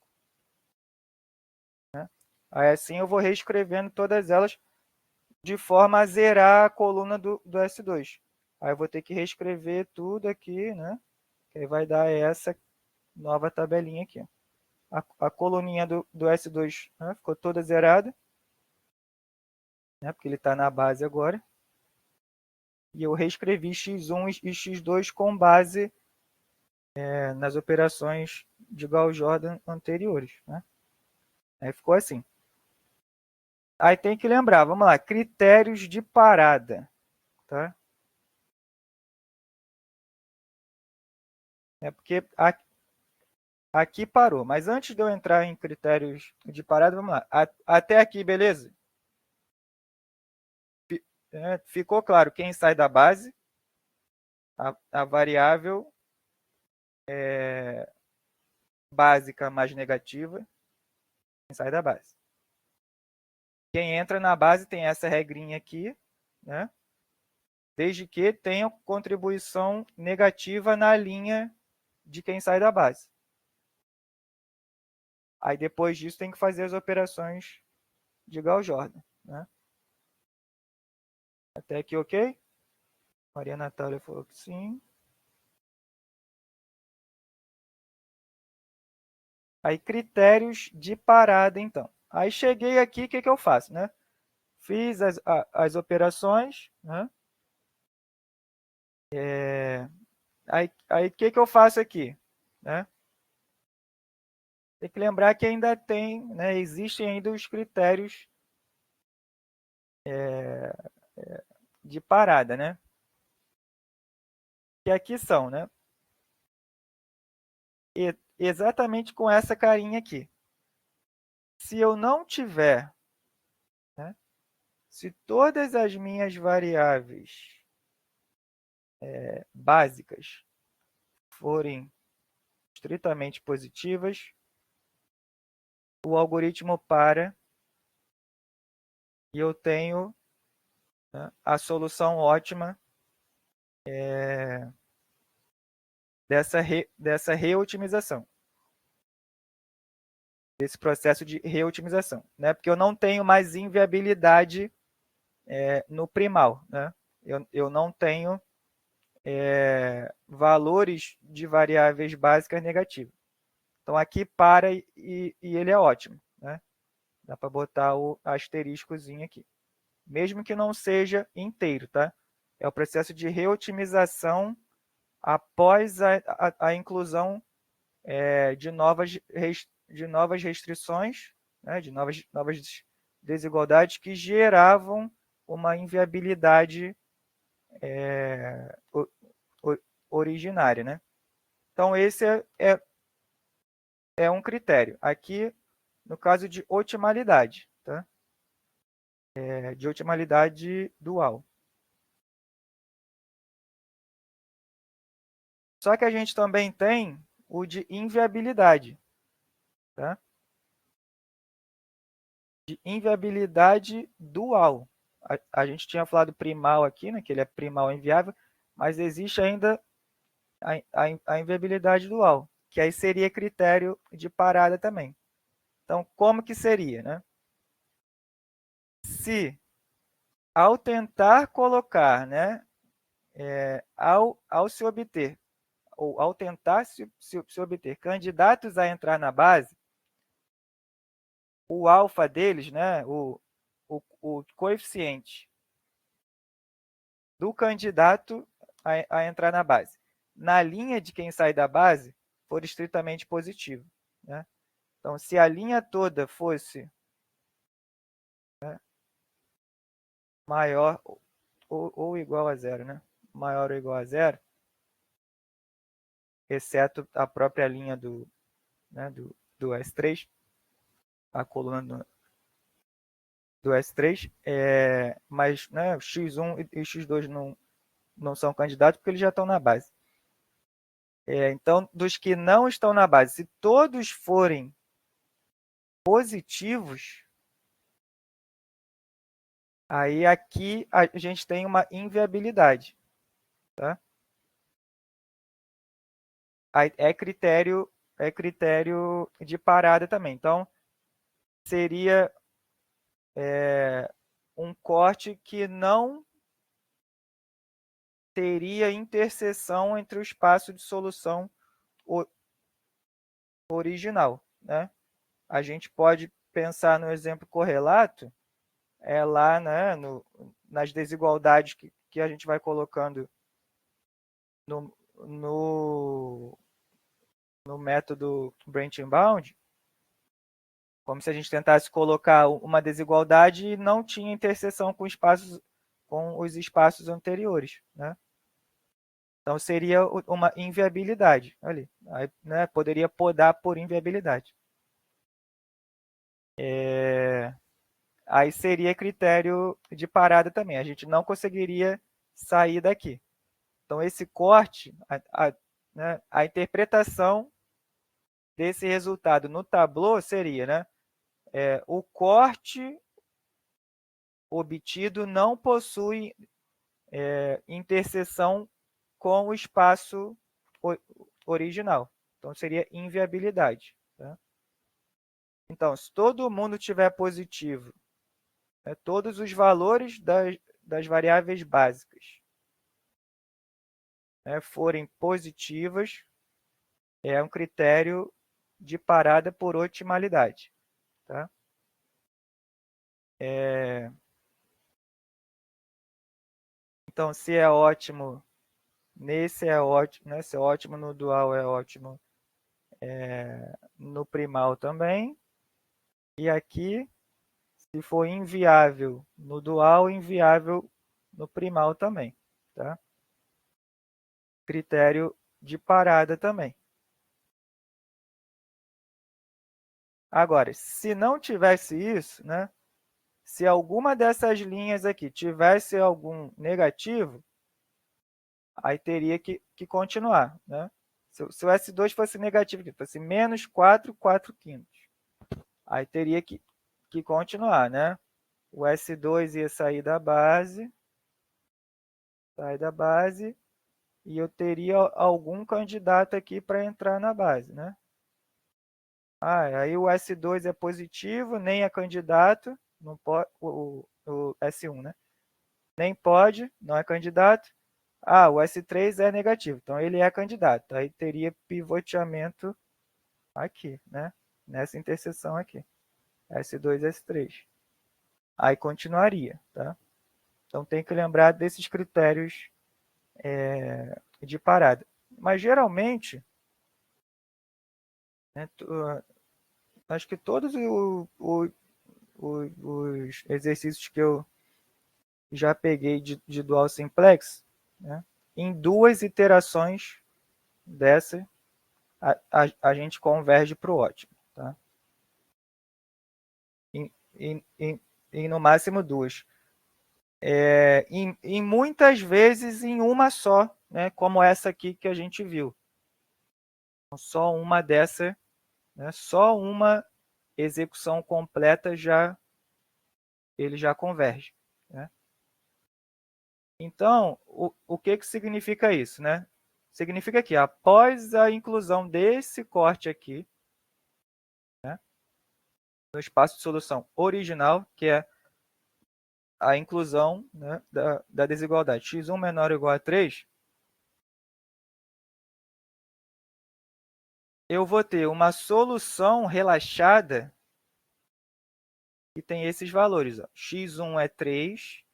Né? Aí assim eu vou reescrevendo todas elas de forma a zerar a coluna do S2. Aí eu vou ter que reescrever tudo aqui, né? Que aí vai dar essa nova tabelinha aqui. A coluninha do S2, né, ficou toda zerada, né, porque ele está na base agora. E eu reescrevi x1 e x2 com base nas operações de Gauss-Jordan anteriores. Né? Aí ficou assim. Aí tem que lembrar, vamos lá, critérios de parada. Tá? Porque Aqui parou, mas antes de eu entrar em critérios de parada, vamos lá. Até aqui, beleza? Ficou claro quem sai da base, a variável básica mais negativa, quem sai da base. Quem entra na base tem essa regrinha aqui, né? Desde que tenha contribuição negativa na linha de quem sai da base. Aí depois disso tem que fazer as operações de Gauss-Jordan, né? Até aqui ok? Maria Natália falou que sim. Aí critérios de parada então. Aí cheguei aqui, o que eu faço, né? Fiz as operações, né? Aí o que eu faço aqui, né? Tem que lembrar que ainda tem, né? Existem ainda os critérios de parada, né? Que aqui são, né? Exatamente com essa carinha aqui. Se eu não tiver, né? Se todas as minhas variáveis básicas forem estritamente positivas, o algoritmo para e eu tenho, né, a solução ótima dessa reotimização, desse processo de reotimização, né? Porque eu não tenho mais inviabilidade no primal, né? Eu não tenho valores de variáveis básicas negativas. Então aqui para e ele é ótimo, né? Dá para botar o asteriscozinho aqui. Mesmo que não seja inteiro, tá? É o processo de reotimização após a inclusão de novas restrições, né? de novas desigualdades que geravam uma inviabilidade originária, né? Então, esse é um critério. Aqui, no caso de otimalidade, tá? De otimalidade dual. Só que a gente também tem o de inviabilidade, tá? De inviabilidade dual. A gente tinha falado primal aqui, né, que ele é primal inviável, mas existe ainda a inviabilidade dual, que aí seria critério de parada também. Então, como que seria, né? Se ao tentar colocar, né, ao se obter, ou ao tentar se obter candidatos a entrar na base, o alfa deles, né, o coeficiente do candidato a entrar na base, na linha de quem sai da base, for estritamente positivo, né? Então, se a linha toda fosse, né, maior ou igual a zero, né? Maior ou igual a zero, exceto a própria linha né, do S3, a coluna do S3, mas, né, X1 e X2 não são candidatos porque eles já estão na base. Então, dos que não estão na base, se todos forem positivos, aí aqui a gente tem uma inviabilidade, tá? Aí é critério de parada também. Então, seria um corte que não teria interseção entre o espaço de solução original, né? A gente pode pensar no exemplo correlato, lá, né, nas desigualdades que a gente vai colocando no método branching bound, como se a gente tentasse colocar uma desigualdade e não tinha interseção com os espaços anteriores, né? Então, seria uma inviabilidade ali, né? Poderia podar por inviabilidade. Aí seria critério de parada também. A gente não conseguiria sair daqui. Então, esse corte, né, a interpretação desse resultado no tablô seria, né, o corte obtido não possui interseção com o espaço original. Então, seria inviabilidade. Tá? Então, se todo mundo tiver positivo, né, todos os valores das variáveis básicas, né, forem positivas, é um critério de parada por otimalidade. Tá? Então, se é ótimo nesse, é ótimo, né? Se é ótimo no dual, é ótimo no primal também. E aqui, se for inviável no dual, inviável no primal também. Tá? Critério de parada também. Agora, se não tivesse isso, né? Se alguma dessas linhas aqui tivesse algum negativo, aí teria que continuar. Né? Se o S2 fosse negativo, fosse menos 4, 4 quintos, aí teria que continuar. Né? O S2 ia sair da base, e eu teria algum candidato aqui para entrar na base. Né? Aí o S2 é positivo, nem é candidato, não pode, o S1, né? Nem pode, não é candidato. O S3 é negativo, então ele é candidato. Aí teria pivoteamento aqui, né? Nessa interseção aqui. S2, S3. Aí continuaria, tá? Então tem que lembrar desses critérios de parada. Mas geralmente, né, acho que todos os exercícios que eu já peguei de dual simplex, né, em duas iterações dessa, a gente converge para o ótimo. Tá? Em no máximo duas. Em muitas vezes em uma só, né, como essa aqui que a gente viu. Só uma dessa, né, só uma execução completa ele já converge. Né? Então, o que significa isso? Né? Significa que após a inclusão desse corte aqui, né, no espaço de solução original, que é a inclusão, né, da desigualdade x1 menor ou igual a 3, eu vou ter uma solução relaxada que tem esses valores. Ó. X1 é 3,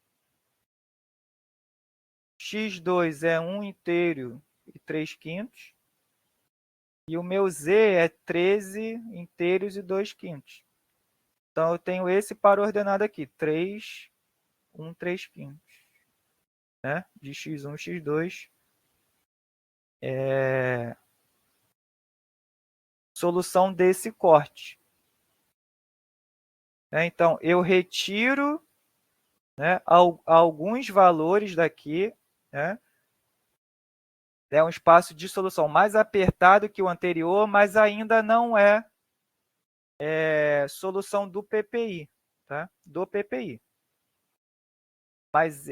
x2 é 1 inteiro e 3 quintos, e o meu z é 13 inteiros e 2 quintos. Então, eu tenho esse par ordenado aqui, 3, 1, 3 quintos. Né? De x1 e x2. Solução desse corte. Então, eu retiro, né, alguns valores daqui, né? É um espaço de solução mais apertado que o anterior, mas ainda não é, solução do PPI, tá? Do PPI. Mas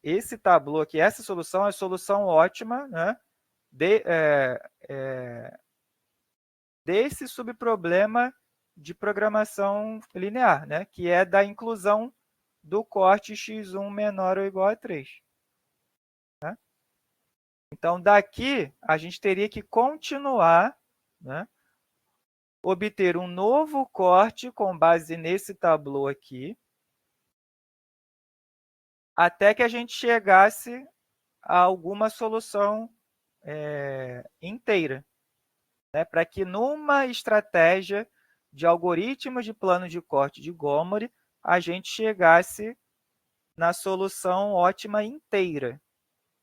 esse tablô aqui, essa solução é solução ótima, né? Desse subproblema de programação linear, né? Que é da inclusão do corte x1 menor ou igual a 3. Tá? Então, daqui, a gente teria que continuar, né? Obter um novo corte com base nesse tablô aqui, até que a gente chegasse a alguma solução inteira. Né? Para que numa estratégia de algoritmos de plano de corte de Gomori, a gente chegasse na solução ótima inteira.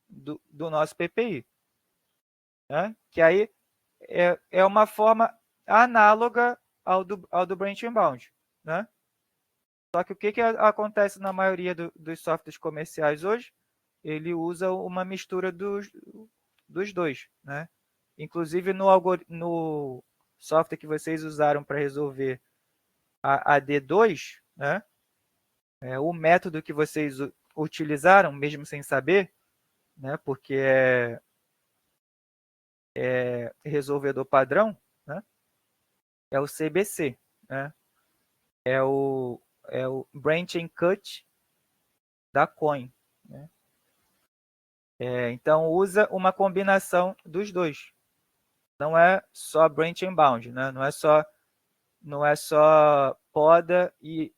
do nosso PPI, né? Que aí é uma forma análoga ao do branch inbound, né? Só que o que acontece na maioria dos softwares comerciais hoje? Ele usa uma mistura dos dois, né? Inclusive no software que vocês usaram para resolver a D2, né? O método que vocês utilizaram, mesmo sem saber, né? Porque é resolvedor padrão, né? É o CBC, né? É o Branch and Cut da Coin, né? Então usa uma combinação dos dois. Não é só branch and bound, né? Não é só poda e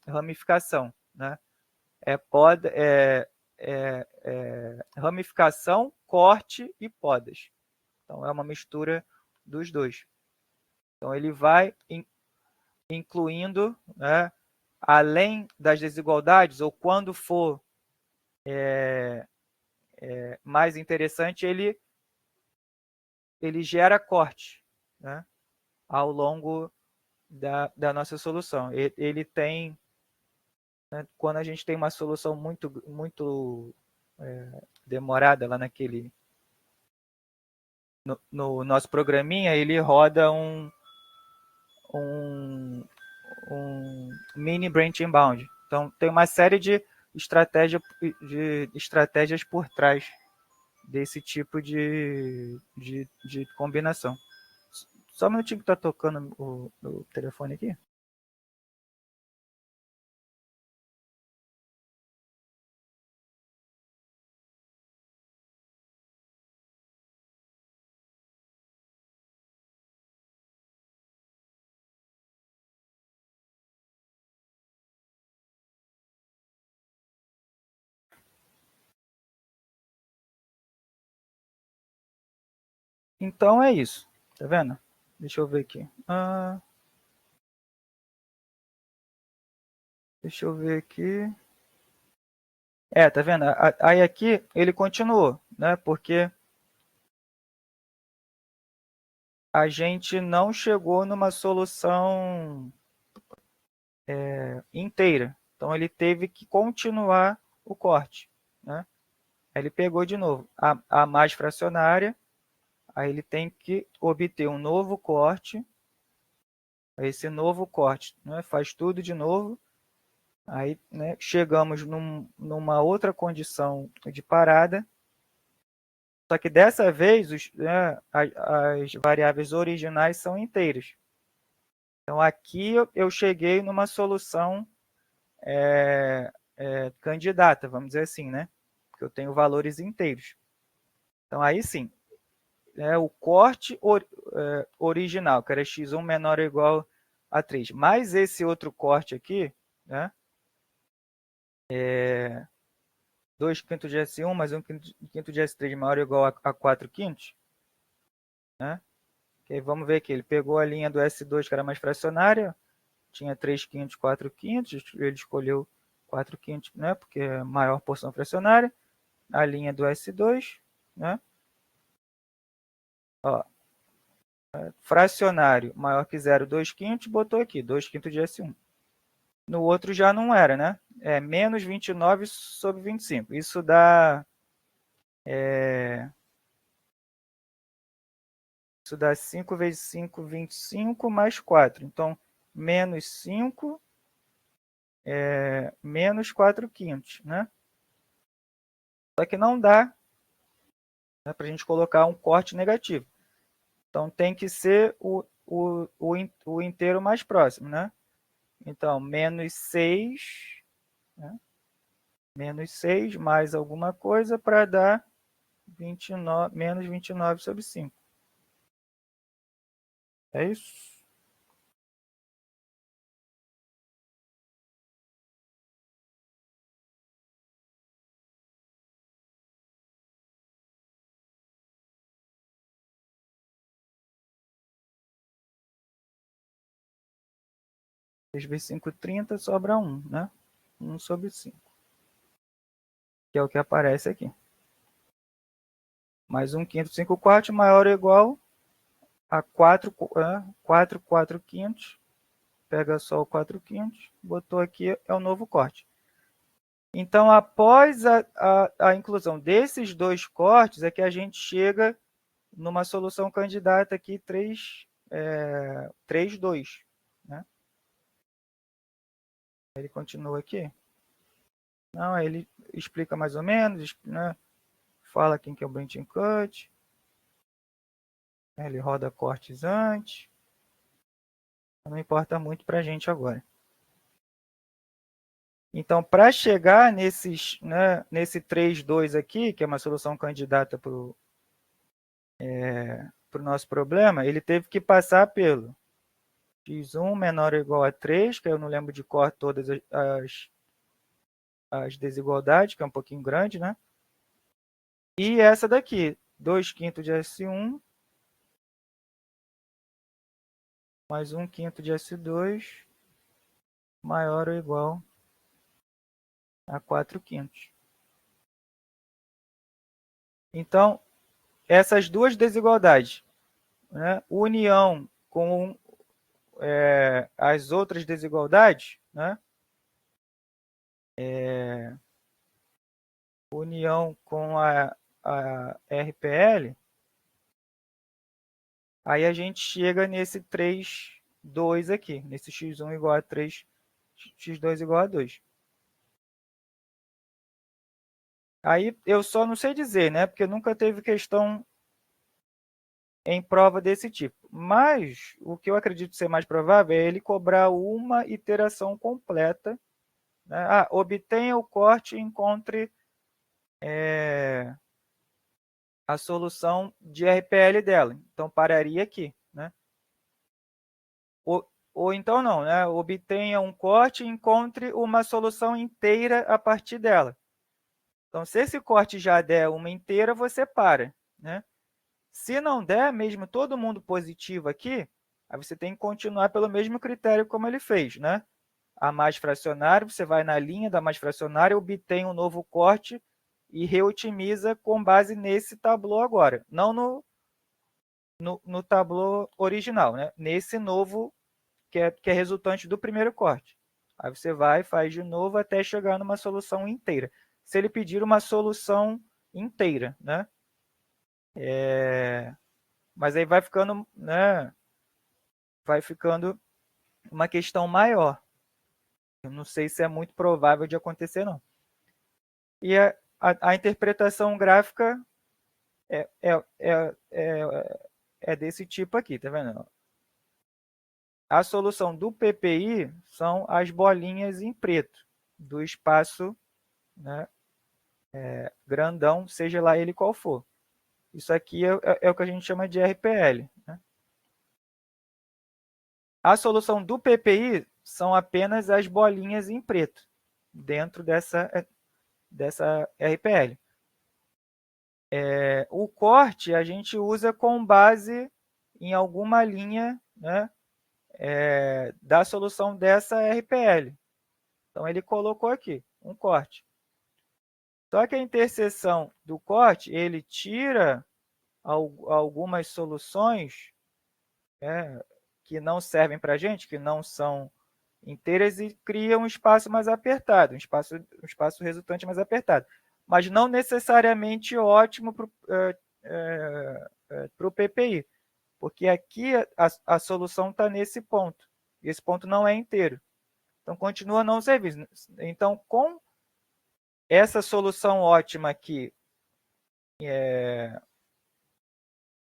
ramificação, né? Poda, ramificação, corte e podas. Então é uma mistura dos dois. Então ele vai incluindo, né, além das desigualdades, ou quando for mais interessante, ele gera corte, né, ao longo da nossa solução. Ele tem, né, quando a gente tem uma solução muito demorada lá no nosso programinha, ele roda um, um mini branch inbound. Então tem uma série de estratégias por trás desse tipo de combinação. Só um minutinho que está tocando o telefone aqui. Então é isso. Tá vendo? Deixa eu ver aqui. Deixa eu ver aqui. Tá vendo? Aí aqui ele continuou, né? Porque a gente não chegou numa solução inteira. Então ele teve que continuar o corte, né? Aí ele pegou de novo a mais fracionária, aí ele tem que obter um novo corte, esse novo corte, né, faz tudo de novo, aí, né, chegamos numa outra condição de parada, só que dessa vez né, as variáveis originais são inteiras. Então aqui eu cheguei numa solução candidata, vamos dizer assim, né? Porque eu tenho valores inteiros. Então aí sim, o corte original, que era x1 menor ou igual a 3, mais esse outro corte aqui, né? 2 quintos de S1 mais 1 quinto de S3 maior ou igual a 4 quintos, né? Que aí vamos ver aqui, ele pegou a linha do S2, que era mais fracionária, tinha 3 quintos, 4 quintos, ele escolheu 4 quintos, né? Porque é a maior porção fracionária, a linha do S2, né? Ó, fracionário maior que 0, 2 quintos, botou aqui, 2 quintos de S1. No outro já não era, né? Menos 29 sobre 25. Isso dá 5 vezes 5, 25, mais 4. Então, menos 5, menos 4 quintos, né? Só que não dá, né, para a gente colocar um corte negativo. Então, tem que ser o inteiro mais próximo, né? Então, menos 6, né? Menos 6 mais alguma coisa para dar 29, menos 29 sobre 5. É isso? Três vezes 5, 30, sobra 1, né? 1 sobre 5. que é o que aparece aqui. Mais 1/5 de 5 quartos maior ou igual a 4 4/5. Pega só o 4/5, botou aqui, é o novo corte. Então, após a inclusão desses dois cortes, é que a gente chega numa solução candidata aqui 3,2. Né? Ele continua aqui. Não, ele explica mais ou menos, né? Fala quem que é o branching cut. Ele roda cortes antes. Não importa muito para a gente agora. Então, para chegar nesse 3,2 aqui, que é uma solução candidata para o nosso problema, ele teve que passar pelo x1 menor ou igual a 3, que eu não lembro de cor todas as desigualdades, que é um pouquinho grande, né? E essa daqui, 2/5 de S1 mais 1/5 de S2 maior ou igual a 4/5. Então, essas duas desigualdades, né, união com as outras desigualdades, né, união com a RPL, aí a gente chega nesse 3,2 aqui, nesse x1 igual a 3, x2 igual a 2. Aí eu só não sei dizer, né, porque nunca teve questão em prova desse tipo. Mas o que eu acredito ser mais provável é ele cobrar uma iteração completa. Né? Obtenha o corte e encontre a solução de RPL dela. Então, pararia aqui. Né? Ou então não, né? Obtenha um corte e encontre uma solução inteira a partir dela. Então, se esse corte já der uma inteira, você para. Né? Se não der, mesmo todo mundo positivo aqui, aí você tem que continuar pelo mesmo critério como ele fez, né? A mais fracionária, você vai na linha da mais fracionária, obtém um novo corte e reotimiza com base nesse tablô agora, não no tablô original, né? Nesse novo que é resultante do primeiro corte. Aí você vai e faz de novo até chegar numa solução inteira. Se ele pedir uma solução inteira, né? Mas aí vai ficando, né? Vai ficando uma questão maior. Eu não sei se é muito provável de acontecer, não. E a interpretação gráfica é, é, é, é desse tipo aqui, tá vendo? A solução do PPI são as bolinhas em preto do espaço, né, grandão, seja lá ele qual for. Isso aqui é o que a gente chama de RPL. Né? A solução do PPI são apenas as bolinhas em preto dentro dessa RPL. O corte a gente usa com base em alguma linha, né, da solução dessa RPL. Então, ele colocou aqui um corte. Só que a interseção do corte, ele tira algumas soluções que não servem para a gente, que não são inteiras, e cria um espaço mais apertado, um espaço resultante mais apertado. Mas não necessariamente ótimo para o PPI, porque aqui a solução está nesse ponto, e esse ponto não é inteiro. Então, continua não servindo. Então, com essa solução ótima aqui,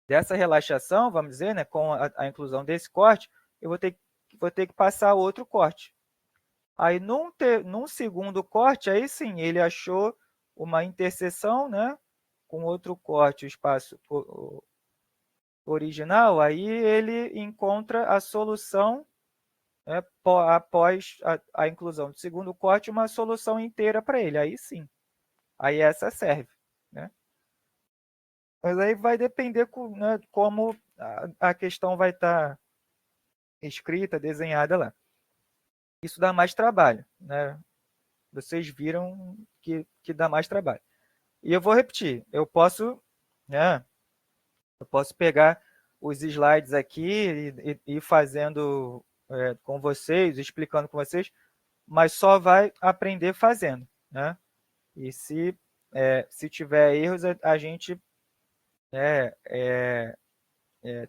dessa relaxação, vamos dizer, né, com a inclusão desse corte, eu vou ter que passar outro corte. Aí, num segundo corte, aí sim, ele achou uma interseção, né, com outro corte, o espaço original, aí ele encontra a solução, né, após a inclusão do segundo corte, uma solução inteira para ele. Aí sim, aí essa serve. Né? Mas aí vai depender né, como a questão vai estar escrita, desenhada lá. Isso dá mais trabalho. Né? Vocês viram que dá mais trabalho. E eu vou repetir, eu posso, né, eu posso pegar os slides aqui e ir fazendo com vocês, explicando com vocês, mas só vai aprender fazendo, né? E se tiver erros, a gente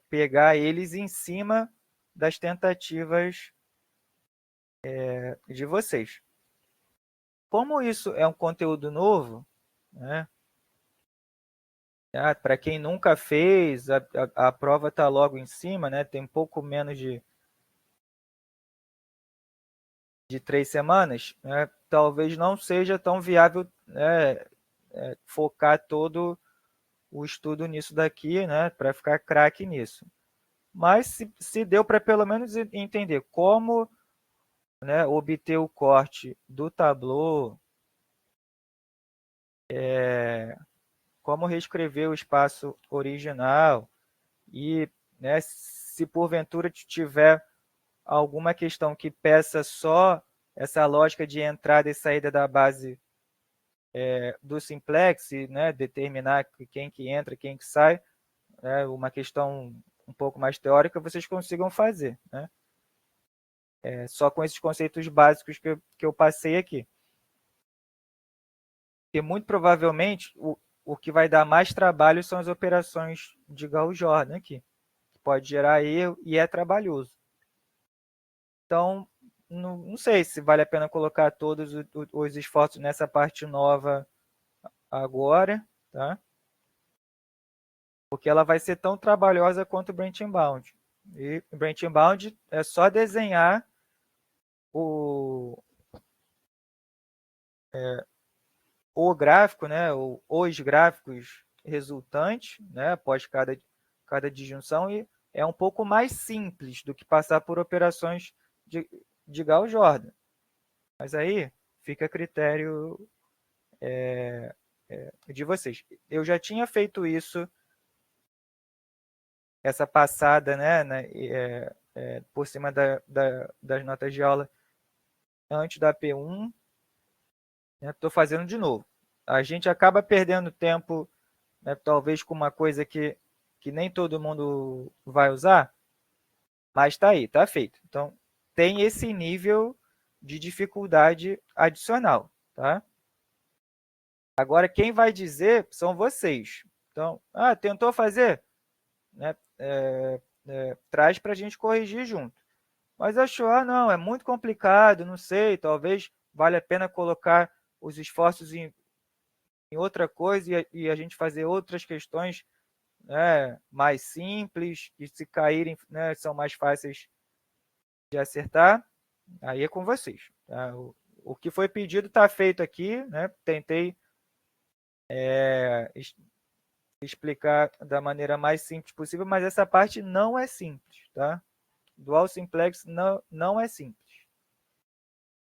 pegar eles em cima das tentativas de vocês. Como isso é um conteúdo novo, né? Para quem nunca fez, a prova está logo em cima, né? Tem pouco menos de 3 semanas, né? Talvez não seja tão viável, né, focar todo o estudo nisso daqui, né, para ficar craque nisso. Mas se deu para pelo menos entender como, né, obter o corte do Tableau, como reescrever o espaço original e, né, se porventura tiver alguma questão que peça só essa lógica de entrada e saída da base do simplex, né, determinar quem que entra, quem que sai, né, uma questão um pouco mais teórica, vocês consigam fazer, né? Só com esses conceitos básicos que eu passei aqui. E muito provavelmente o que vai dar mais trabalho são as operações de Gauss-Jordan aqui, que pode gerar erro e é trabalhoso. Então, não sei se vale a pena colocar todos os esforços nessa parte nova agora, tá? Porque ela vai ser tão trabalhosa quanto o Branch Bound. E o Branch Bound é só desenhar o gráfico, né, os gráficos resultantes, né, após cada disjunção, e é um pouco mais simples do que passar por operações de Gauss-Jordan. Mas aí fica a critério de vocês. Eu já tinha feito isso, essa passada, né, por cima das notas de aula antes da P1, estou fazendo de novo. A gente acaba perdendo tempo, né, talvez com uma coisa que nem todo mundo vai usar, mas está aí, está feito. Então, tem esse nível de dificuldade adicional, tá? Agora, quem vai dizer são vocês. Então, tentou fazer? Né? Traz para a gente corrigir junto. Mas achou, não, é muito complicado, não sei, talvez valha a pena colocar os esforços em outra coisa e a gente fazer outras questões, né, mais simples, que se caírem, né, são mais fáceis de acertar, aí é com vocês. Tá? O que foi pedido está feito aqui, né? Tentei explicar da maneira mais simples possível, mas essa parte não é simples, tá? Dual Simplex não é simples.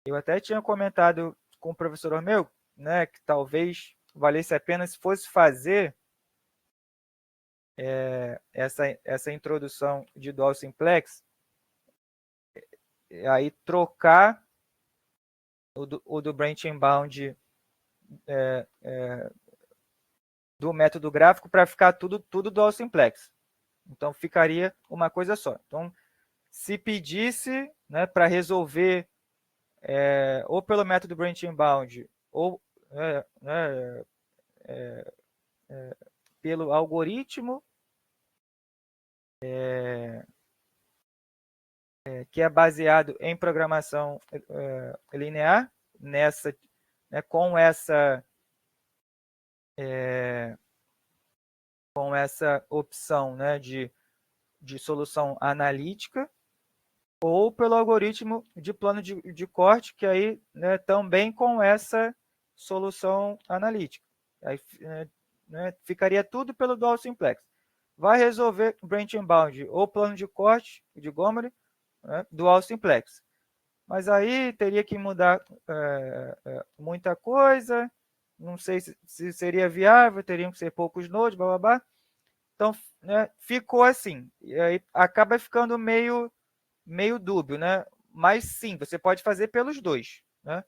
Eu até tinha comentado com o professor Ormeu, né, que talvez valesse a pena se fosse fazer essa introdução de Dual Simplex, aí trocar o do Branch Bound do método gráfico para ficar tudo Dual Simplex. Então, ficaria uma coisa só. Então, se pedisse, né, para resolver ou pelo método Branch Bound ou pelo algoritmo que é baseado em programação linear, nessa, né, com essa opção, né, de solução analítica, ou pelo algoritmo de plano de corte, que aí, né, também com essa solução analítica. Aí, né, ficaria tudo pelo Dual Simplex. Vai resolver Branch Bound ou plano de corte de Gomery, né, Dual Simplex. Mas aí teria que mudar muita coisa, não sei se seria viável, teriam que ser poucos nodes, blá, blá, blá. Então, né, ficou assim. E aí acaba ficando meio dúbio, né? Mas sim, você pode fazer pelos dois, né?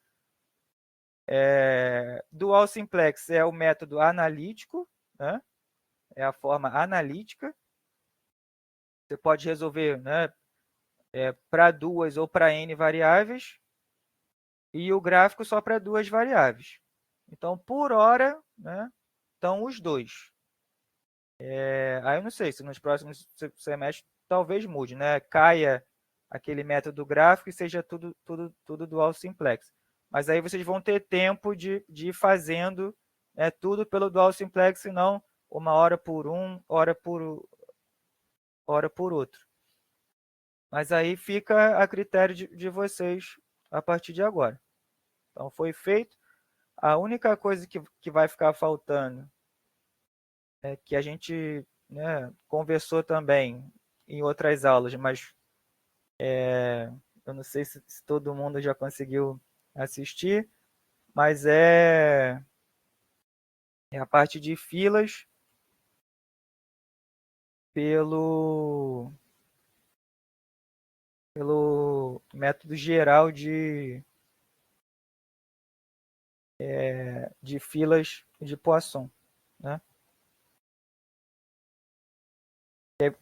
Dual Simplex é o método analítico, né? É a forma analítica. Você pode resolver, né, para duas ou para n variáveis, e o gráfico só para duas variáveis. Então, por hora, né, estão os dois. Aí eu não sei se nos próximos semestres talvez mude, né? Caia aquele método gráfico e seja tudo dual simplex. Mas aí vocês vão ter tempo de ir fazendo, né, tudo pelo dual simplex, e não uma hora por hora por outro. Mas aí fica a critério de vocês a partir de agora. Então foi feito. A única coisa que vai ficar faltando é que a gente, né, conversou também em outras aulas, mas eu não sei se todo mundo já conseguiu assistir, mas é a parte de filas pelo, pelo método geral de filas de Poisson, né?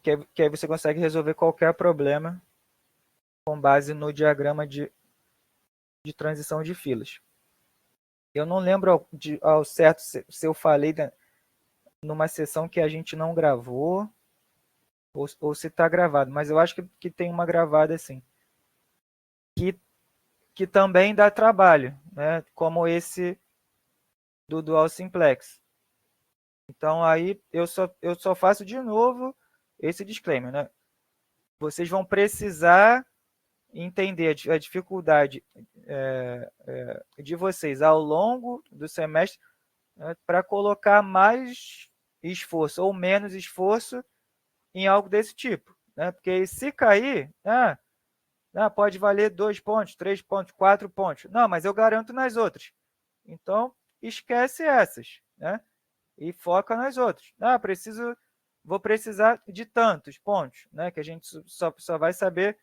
Que aí você consegue resolver qualquer problema com base no diagrama de transição de filas. Eu não lembro ao certo se eu falei numa sessão que a gente não gravou, ou se está gravado, mas eu acho que tem uma gravada assim, que, que também dá trabalho, né? Como esse do Dual Simplex. Então aí eu só faço de novo esse disclaimer, né? Vocês vão precisar entender a dificuldade de vocês ao longo do semestre, né, para colocar mais esforço ou menos esforço em algo desse tipo, né? Porque se cair, pode valer 2 pontos, 3 pontos, 4 pontos. Não, mas eu garanto nas outras. Então, esquece essas, né? E foca nas outras. Vou precisar de tantos pontos, né? Que a gente só vai saber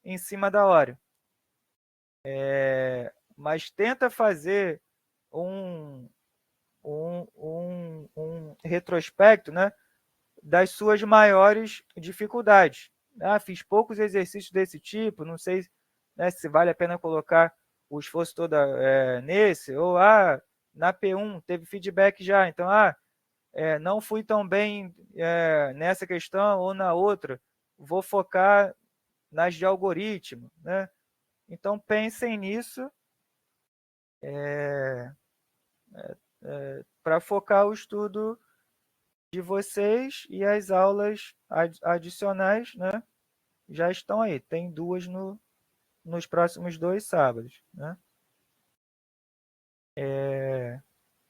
em cima da hora. Mas tenta fazer um, um retrospecto, né, das suas maiores dificuldades. Fiz poucos exercícios desse tipo, não sei, né, se vale a pena colocar o esforço todo nesse, ou na P1 teve feedback já, então não fui tão bem nessa questão ou na outra, vou focar nas de algoritmo, né? Então pensem nisso para focar o estudo de vocês, e as aulas adicionais, né, já estão aí. Tem duas nos próximos 2 sábados, né?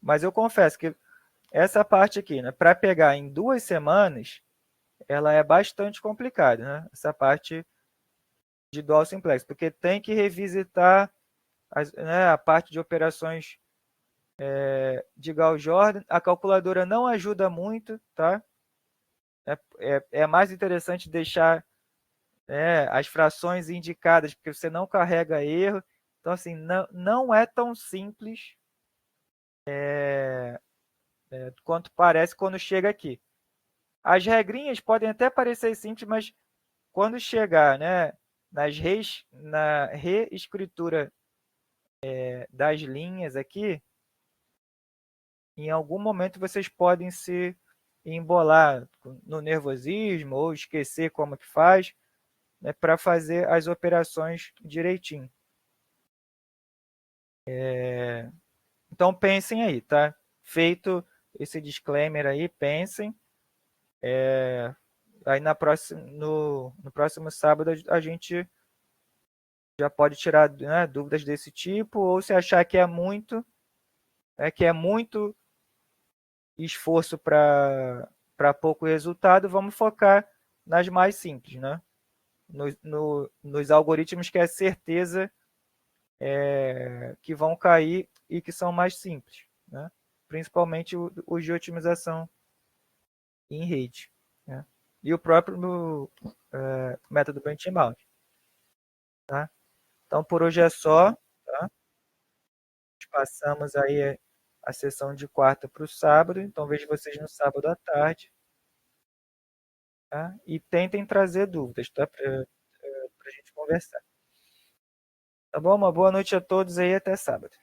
Mas eu confesso que essa parte aqui, né, para pegar em 2 semanas, ela é bastante complicada, né? Essa parte de Dual Simplex, porque tem que revisitar né, a parte de operações de Gauss-Jordan. A calculadora não ajuda muito, tá? É mais interessante deixar as frações indicadas, porque você não carrega erro. Então, assim, não é tão simples quanto parece quando chega aqui. As regrinhas podem até parecer simples, mas quando chegar, né, na reescritura das linhas aqui, em algum momento vocês podem se embolar no nervosismo ou esquecer como que faz, né, para fazer as operações direitinho. Então pensem aí, tá? Feito esse disclaimer aí, pensem. Aí no próximo sábado a gente já pode tirar, né, dúvidas desse tipo, ou se achar que é muito esforço para pouco resultado, vamos focar nas mais simples, né? Nos algoritmos que é certeza que vão cair e que são mais simples, né? Principalmente os de otimização em rede, né? E o próprio método benchmark, tá? Então, por hoje é só, tá? passamos aí a sessão de quarta para o sábado, então vejo vocês no sábado à tarde, tá? E tentem trazer dúvidas, tá? Para a gente conversar. Tá bom? Uma boa noite a todos aí, até sábado.